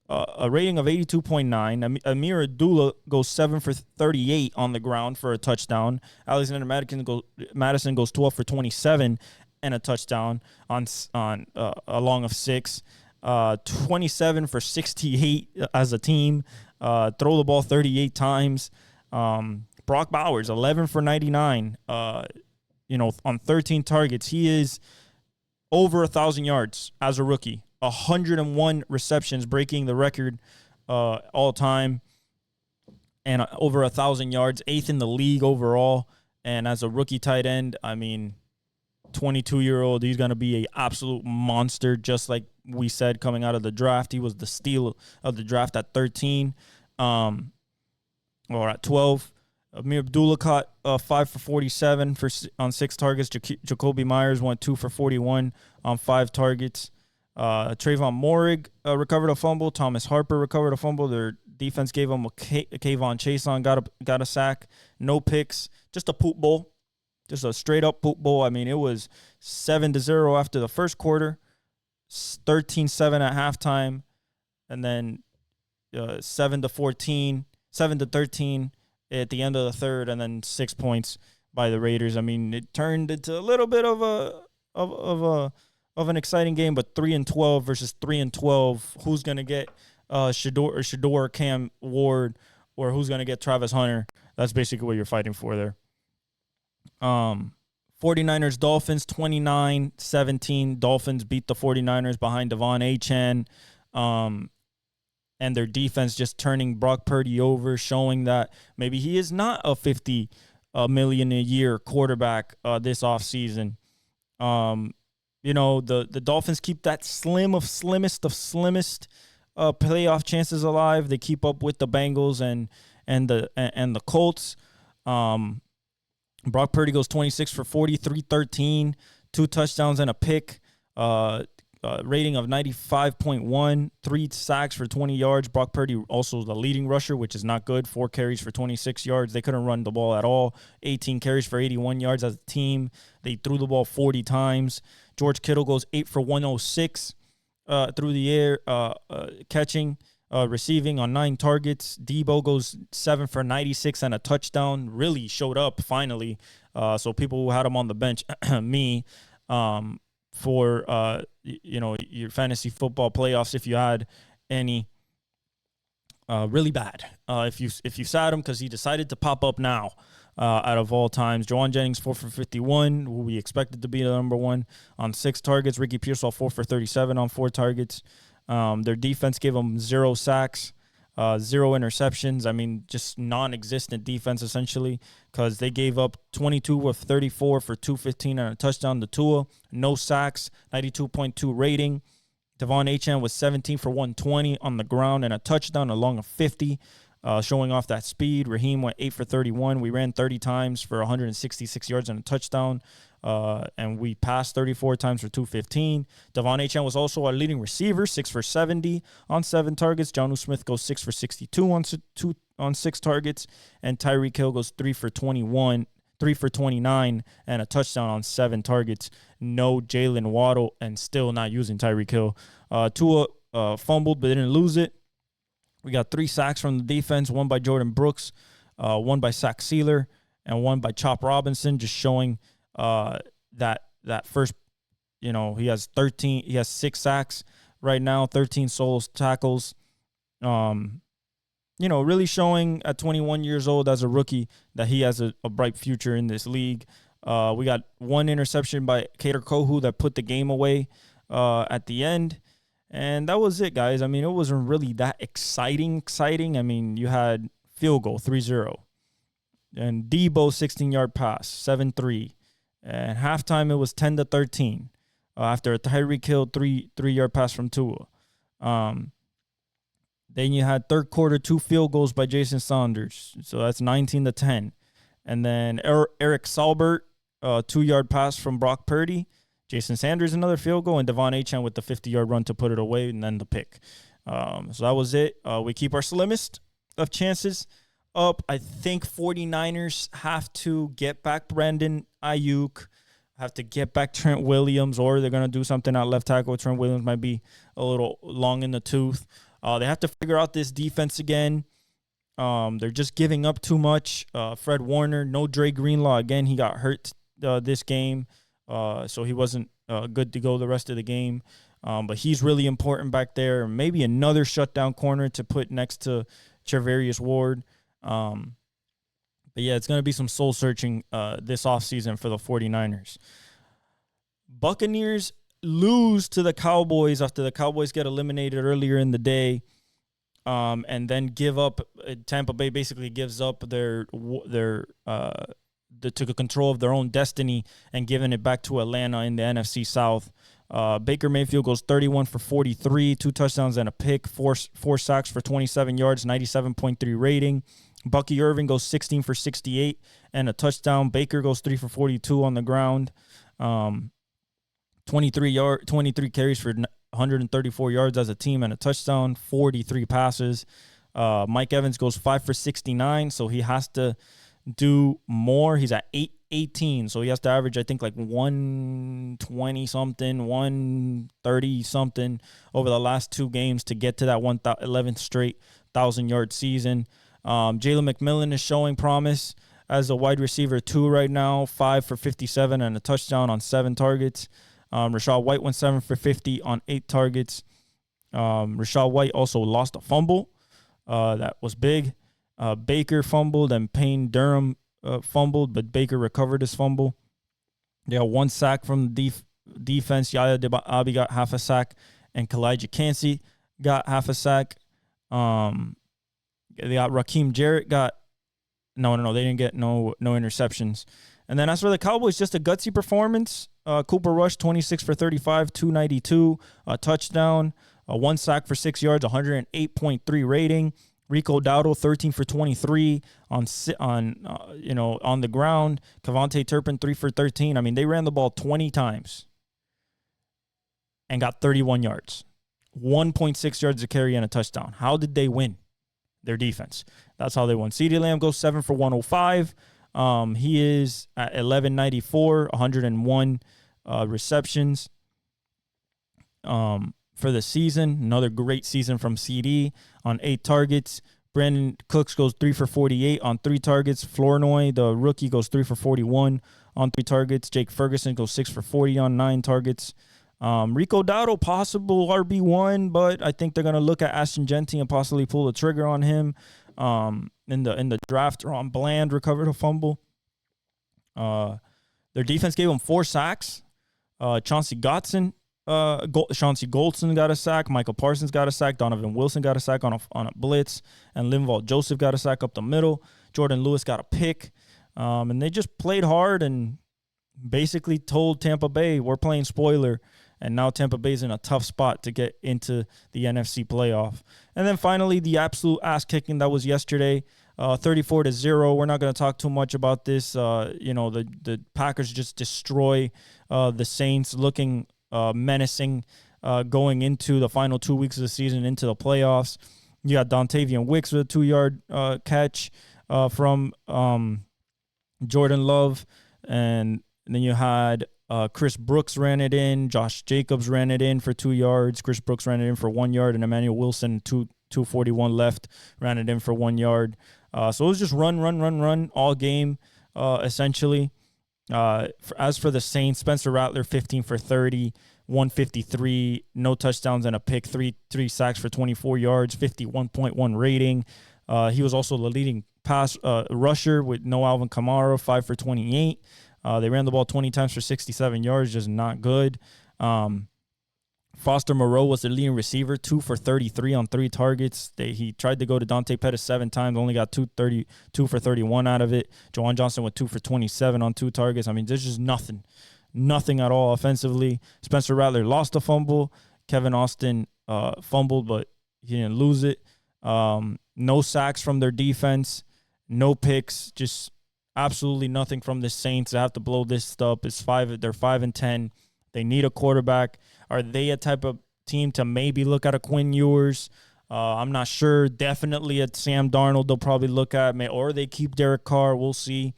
A rating of 82.9. Amir Abdullah goes 7 for 38 on the ground for a touchdown. Alexander Madison goes 12 for 27 and a touchdown on a long of 6. 27 for 68 as a team. Throw the ball 38 times. Brock Bowers, 11 for 99. On 13 targets. He is over 1,000 yards as a rookie. 101 receptions, breaking the record all time, and over 1,000 yards, 8th in the league overall. And as a rookie tight end, 22-year-old, he's going to be an absolute monster, just like we said coming out of the draft. He was the steal of the draft at 13, or at 12. Amir Abdullah caught 5 for 47 on 6 targets. Jacoby Myers went 2 for 41 on 5 targets. Trayvon Morig recovered a fumble. Thomas Harper recovered a fumble. Their defense gave him a Kayvon Chason, got a sack. No picks. Just a poop bowl. Just a straight-up poop bowl. It was 7-0 after the first quarter, 13-7 at halftime, and then 7-13 at the end of the third, and then 6 points by the Raiders. It turned into a little bit of an exciting game, but 3-12 versus 3-12. Who's gonna get Shador, Cam Ward, or who's gonna get Travis Hunter? That's basically what you're fighting for there. 49ers Dolphins 29-17. Dolphins beat the 49ers behind Devon Achane. And their defense just turning Brock Purdy over, showing that maybe he is not a $50 million a year quarterback this offseason. The Dolphins keep that slimmest playoff chances alive. They keep up with the Bengals and the Colts. Brock Purdy goes 26 for 40, 313, 2 touchdowns and a pick. Rating of 95.1, 3 sacks for 20 yards. Brock Purdy also the leading rusher, which is not good. 4 carries for 26 yards. They couldn't run the ball at all. 18 carries for 81 yards as a team. They threw the ball 40 times. George Kittle goes 8 for 106 through the air, catching, receiving on 9 targets. Debo goes 7 for 96 and a touchdown. Really showed up finally. So people who had him on the bench, me, for your fantasy football playoffs, if you had any, really bad. If you sat him because he decided to pop up now. Out of all times, Jawan Jennings 4 for 51, who we expected to be the number 1 on 6 targets. Ricky Pearsall 4 for 37 on 4 targets. Their defense gave them 0 sacks, 0 interceptions. Just non-existent defense essentially, because they gave up 22 of 34 for 215 and a touchdown to Tua. No sacks, 92.2 rating. Devon Achane was 17 for 120 on the ground and a touchdown along of 50. Showing off that speed. Raheem went 8 for 31. We ran 30 times for 166 yards and a touchdown. And we passed 34 times for 215. Devon Achane was also our leading receiver, 6 for 70 on 7 targets. Jonnu Smith goes 6 for 62 on 6 targets. And Tyreek Hill goes 3 for 29 and a touchdown on 7 targets. No Jalen Waddle, and still not using Tyreek Hill. Tua fumbled but didn't lose it. We got 3 sacks from the defense, 1 by Jordan Brooks, 1 by Zach Sealer, and 1 by Chop Robinson, just showing that first, he has 6 sacks right now, 13 solo tackles. really showing at 21 years old as a rookie that he has a bright future in this league. We got one interception by Kader Kohu that put the game away at the end. And that was it, guys. I mean, it wasn't really that exciting. I mean, you had field goal, 3-0. And Debo, 16-yard pass, 7-3. And halftime, it was 10-13 after a Tyreek Hill 3-yard pass from Tua. Then you had third quarter, 2 field goals by Jason Saunders. So that's 19-10. And then Eric Salbert, 2-yard pass from Brock Purdy. Jason Sanders, another field goal, and Devon Achane with the 50-yard run to put it away, and then the pick. So that was it. We keep our slimmest of chances up. I think 49ers have to get back Brandon Ayuk, have to get back Trent Williams, or they're going to do something at left tackle. Trent Williams might be a little long in the tooth. They have to figure out this defense again. They're just giving up too much. Fred Warner, no Dre Greenlaw. Again, he got hurt this game. So he wasn't good to go the rest of the game. But he's really important back there. Maybe another shutdown corner to put next to Charvarius Ward. But yeah, it's going to be some soul searching this offseason for the 49ers. Buccaneers lose to the Cowboys after the Cowboys get eliminated earlier in the day. And then give up. Tampa Bay basically gives up took control of their own destiny and giving it back to Atlanta in the NFC South. Baker Mayfield goes 31 for 43, 2 touchdowns and a pick, four sacks for 27 yards, 97.3 rating. Bucky Irving goes 16 for 68 and a touchdown. Baker goes 3 for 42 on the ground. 23 carries for 134 yards as a team and a touchdown, 43 passes. Mike Evans goes 5 for 69, so he has to do more. He's at 818, so he has to average, I think, like 120-something, 130-something over the last 2 games to get to that 11th straight 1,000-yard season. Jalen McMillan is showing promise as a wide receiver 2 right now, 5 for 57 and a touchdown on 7 targets. Rachaad White went 7 for 50 on 8 targets. Rachaad White also lost a fumble. That was big. Baker fumbled and Payne Durham fumbled, but Baker recovered his fumble. They got 1 sack from the defense. Yaya Diaby got half a sack, and Kalijah Kancey got half a sack. They got Raheem Jarrett got no. They didn't get no interceptions. And then as for the Cowboys, just a gutsy performance. Cooper Rush, 26 for 35, 292, a touchdown, 1 sack for 6 yards, 108.3 rating. Rico Dowdle, 13 for 23 on the ground. Kevontae Turpin, 3 for 13. I mean, they ran the ball 20 times and got 31 yards, 1.6 yards a carry and a touchdown. How did they win? Their defense. That's how they won. CeeDee Lamb goes 7 for 105. He is at 1194, 101 receptions for the season. Another great season from CD on 8 targets. Brandon Cooks goes 3 for 48 on 3 targets. Flournoy, the rookie, goes 3 for 41 on 3 targets. Jake Ferguson goes 6 for 40 on 9 targets. Rico Dowdle, possible RB1, but I think they're going to look at Ashton Genty and possibly pull the trigger on him. In the draft, Ron Bland recovered a fumble. Their defense gave them 4 sacks. Chauncey Goldson got a sack. Michael Parsons got a sack. Donovan Wilson got a sack on a blitz. And Linval Joseph got a sack up the middle. Jordan Lewis got a pick. And they just played hard and basically told Tampa Bay, we're playing spoiler. And now Tampa Bay's in a tough spot to get into the NFC playoff. And then finally, the absolute ass-kicking that was yesterday, 34-0. We're not going to talk too much about this. The Packers just destroy the Saints, looking menacing going into the final 2 weeks of the season, into the playoffs. You got Dontavian Wicks with a 2-yard catch from Jordan Love. And then you had Chris Brooks ran it in. Josh Jacobs ran it in for 2 yards. Chris Brooks ran it in for 1 yard. And Emmanuel Wilson, 241 left, ran it in for 1 yard. So it was just run all game, essentially. As for the Saints, Spencer Rattler, 15 for 30, 153, no touchdowns and a pick, three sacks for 24 yards, 51.1 rating. He was also the leading pass rusher with no Alvin Kamara, 5 for 28. They ran the ball 20 times for 67 yards, just not good. Foster Moreau was the leading receiver, 2 for 33 on 3 targets. He tried to go to Dante Pettis 7 times, only got 2 for 31 out of it. Juwan Johnson with 2 for 27 on 2 targets. I mean, there's just nothing at all offensively. Spencer Rattler lost a fumble. Kevin Austin fumbled, but he didn't lose it. No sacks from their defense, no picks, just absolutely nothing from the Saints. They have to blow this up. They're 5-10. They need a quarterback. Are they a type of team to maybe look at a Quinn Ewers? I'm not sure. Definitely at Sam Darnold, they'll probably look at, or they keep Derek Carr. We'll see.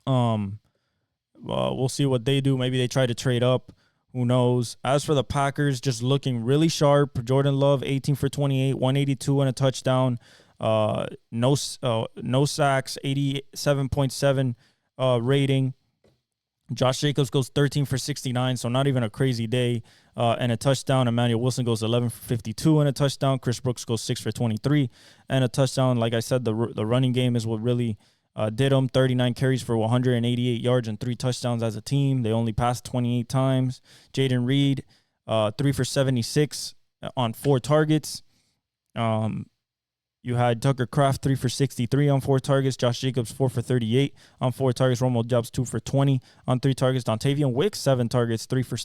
We'll see what they do. Maybe they try to trade up. Who knows? As for the Packers, just looking really sharp. Jordan Love, 18 for 28, 182 and a touchdown. No sacks, 87.7 rating. Josh Jacobs goes 13 for 69, so not even a crazy day, and a touchdown. Emmanuel Wilson goes 11 for 52 and a touchdown. Chris Brooks goes 6 for 23 and a touchdown. Like I said, the running game is what really did them. 39 carries for 188 yards and 3 touchdowns as a team. They only passed 28 times. Jaden Reed, 3 for 76 on 4 targets. You had Tucker Kraft, 3 for 63 on 4 targets. Josh Jacobs, 4 for 38 on 4 targets. Romeo Doubs, 2 for 20 on 3 targets. Dontavian Wicks, 7 targets, 3 for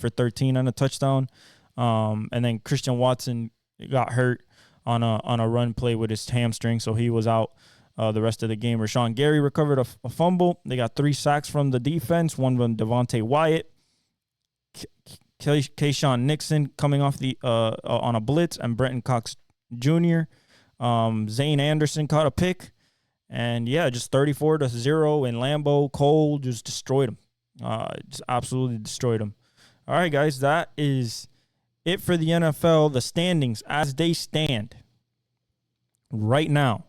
13 and a touchdown. And then Christian Watson got hurt on a run play with his hamstring, so he was out the rest of the game. Rashawn Gary recovered a fumble. They got 3 sacks from the defense, one from Devontae Wyatt. Kayshawn Nixon coming off on a blitz, and Brenton Cox Jr. Zane Anderson caught a pick, and just 34-0 in Lambeau. Cole just destroyed him. Just absolutely destroyed him. All right, guys, that is it for the NFL. The standings as they stand right now: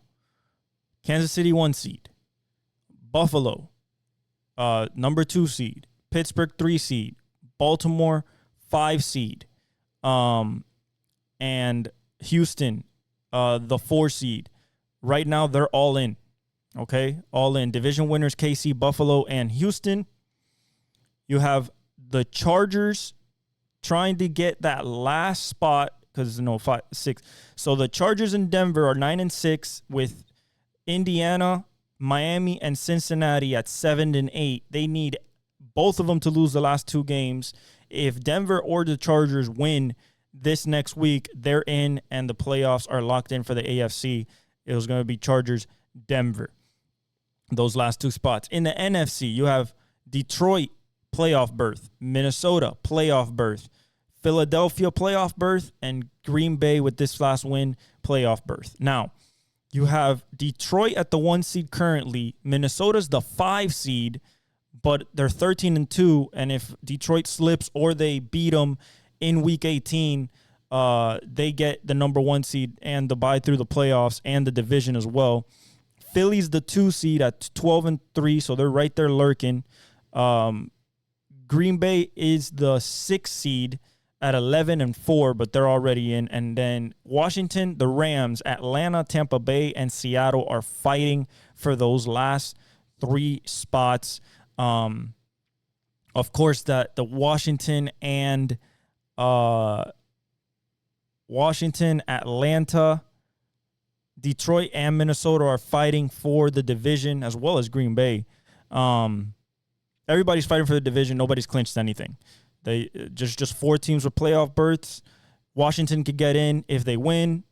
Kansas City 1 seed, Buffalo number 2 seed, Pittsburgh 3 seed, Baltimore 5 seed, and Houston the 4 seed. Right now, they're all in. Okay? All in. Division winners, KC, Buffalo, and Houston. You have the Chargers trying to get that last spot because, 5, 6. So the Chargers in Denver are 9-6 with Indiana, Miami, and Cincinnati at 7-8. They need both of them to lose the last 2 games. If Denver or the Chargers win this next week, they're in, and the playoffs are locked in for the AFC. It was going to be Chargers, Denver, those last 2 spots. In the NFC, you have Detroit, playoff berth, Minnesota, playoff berth, Philadelphia, playoff berth, and Green Bay with this last win, playoff berth. Now, you have Detroit at the 1 seed currently. Minnesota's the 5 seed, but they're 13-2, and if Detroit slips or they beat them in Week 18, they get the number 1 seed and the bye through the playoffs and the division as well. Philly's the 2 seed at 12-3, so they're right there lurking. Green Bay is the 6 seed at 11-4, but they're already in. And then Washington, the Rams, Atlanta, Tampa Bay, and Seattle are fighting for those last 3 spots. Of course, the Washington and Washington, Atlanta, Detroit, and Minnesota are fighting for the division, as well as Green Bay. Everybody's fighting for the division. Nobody's clinched anything. They just 4 teams with playoff berths. Washington could get in if they win.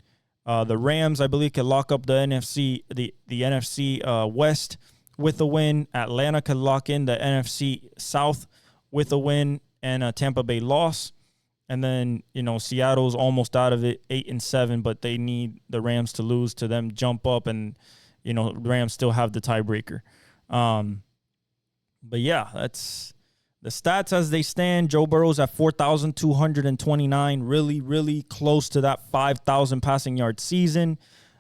The Rams, I believe, could lock up the NFC, the NFC West with a win. Atlanta could lock in the NFC South with a win and a Tampa Bay loss. And then, Seattle's almost out of it, 8-7, but they need the Rams to lose to them jump up, and, the Rams still have the tiebreaker. But yeah, that's the stats as they stand. Joe Burrow's at 4,229, really, really close to that 5,000 passing yard season.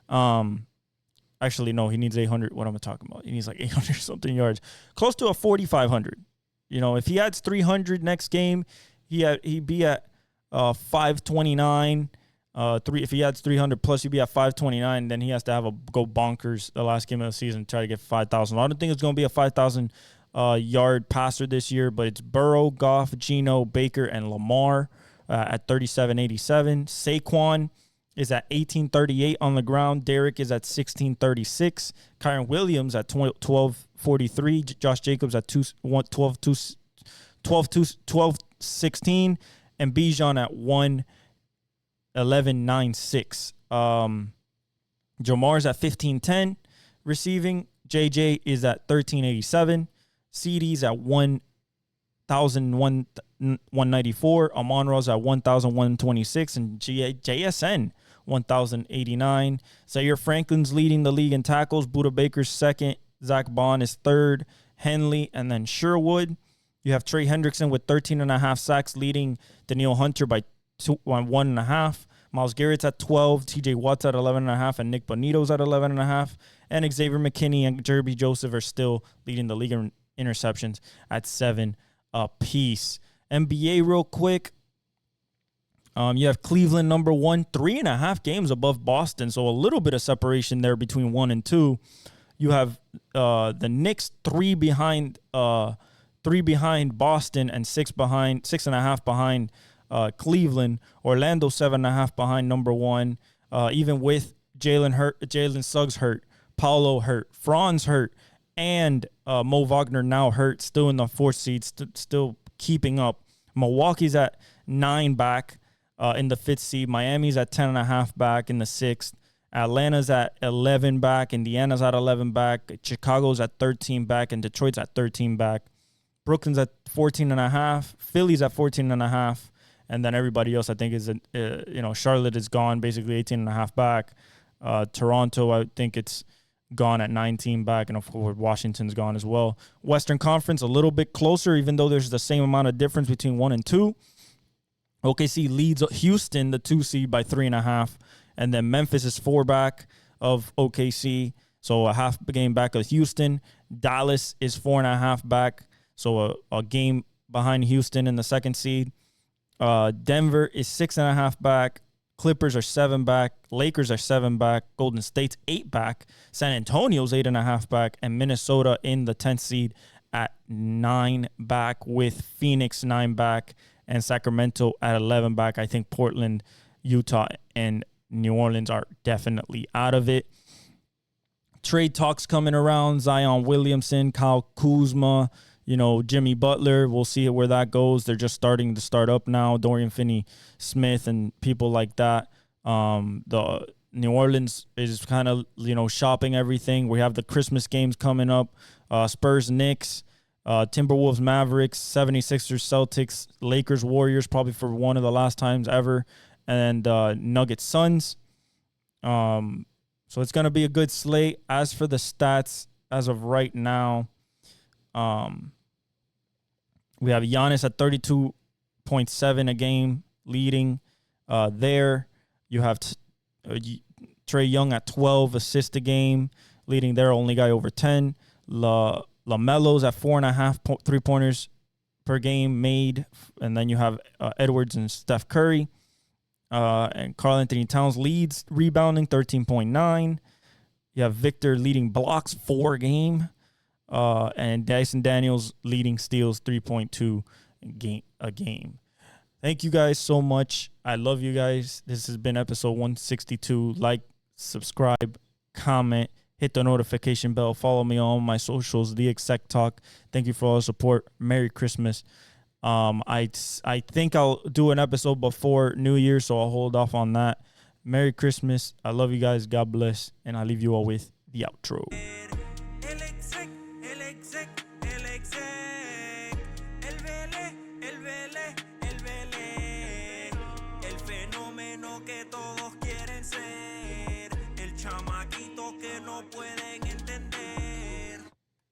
Actually, no, he needs 800. What am I talking about? He needs like 800 something yards, close to a 4,500. If he adds 300 next game, he'd be at 529. If he adds 300 plus, he'd be at 529. Then he has to go bonkers the last game of the season, try to get 5,000. I don't think it's going to be a 5,000 yard passer this year, but it's Burrow, Goff, Geno, Baker, and Lamar at 37.87. Saquon is at 18.38 on the ground. Derek is at 16.36. Kyren Williams at 12.43. Josh Jacobs at 12.16. And Bijan at 11.96. Jamar's at 15.10 receiving. JJ is at 13.87. CD's at 1,194. Amon-Ra's at 1,126. And JSN 1,089. Zaire Franklin's leading the league in tackles. Budda Baker's second. Zach Bond is third. Henley, and then Sherwood. You have Trey Hendrickson with 13.5 sacks, leading Daniil Hunter by 1.5. Myles Garrett's at 12. TJ Watt's at 11.5. And Nick Bonito's at 11.5. And Xavier McKinney and Jerby Joseph are still leading the league in interceptions at 7 apiece. NBA real quick. You have Cleveland number 1, 3.5 games above Boston, so a little bit of separation there between 1 and 2. You have the Knicks 3 behind Boston and 6.5 behind Cleveland. Orlando 7.5 behind number 1. Even with Jalen Suggs hurt, Paolo hurt, Franz hurt, and Mo Wagner now hurt, still in the 4th seed, still keeping up. Milwaukee's at 9 back in the 5th seed. Miami's at 10.5 back in the 6th. Atlanta's at 11 back. Indiana's at 11 back. Chicago's at 13 back, and Detroit's at 13 back. Brooklyn's at 14.5. Philly's at 14.5. And then everybody else, I think, is Charlotte is gone, basically 18.5 back. Toronto, I think it's gone at 19 back, and of course Washington's gone as well. Western Conference a little bit closer, even though there's the same amount of difference between 1 and 2. OKC leads Houston, the 2 seed, by 3.5, and then Memphis is 4 back of OKC, so a half game back of Houston. Dallas is 4.5 back, so a game behind Houston in the 2nd seed. Denver is 6.5 back. Clippers are 7 back. Lakers are 7 back. Golden State's 8 back. San Antonio's 8.5 back. And Minnesota in the 10th seed at 9 back, with Phoenix 9 back and Sacramento at 11 back. I think Portland, Utah, and New Orleans are definitely out of it. Trade talks coming around. Zion Williamson, Kyle Kuzma, Jimmy Butler. We'll see where that goes. They're just starting to start up now. Dorian Finney-Smith and people like that. The New Orleans is kind of, shopping everything. We have the Christmas games coming up. Spurs, Knicks, Timberwolves, Mavericks, 76ers, Celtics, Lakers, Warriors, probably for one of the last times ever, and Nuggets, Suns. So it's going to be a good slate. As for the stats, as of right now, we have Giannis at 32.7 a game, leading there. You have Trae Young at 12 assists a game, leading there, only guy over 10. LaMelo's at 4.5 3-pointers per game made. And then you have Edwards and Steph Curry. And Karl Anthony Towns leads rebounding, 13.9. You have Victor leading blocks 4 a game. And Dyson Daniels leading steals 3.2 a game. Thank you guys so much. I love you guys. This has been episode 162. Like, subscribe, comment, hit the notification bell. Follow me on all my socials, the Exec Talk. Thank you for all the support. Merry Christmas. I think I'll do an episode before New Year, so I'll hold off on that. Merry Christmas. I love you guys. God bless. And I leave you all with the outro.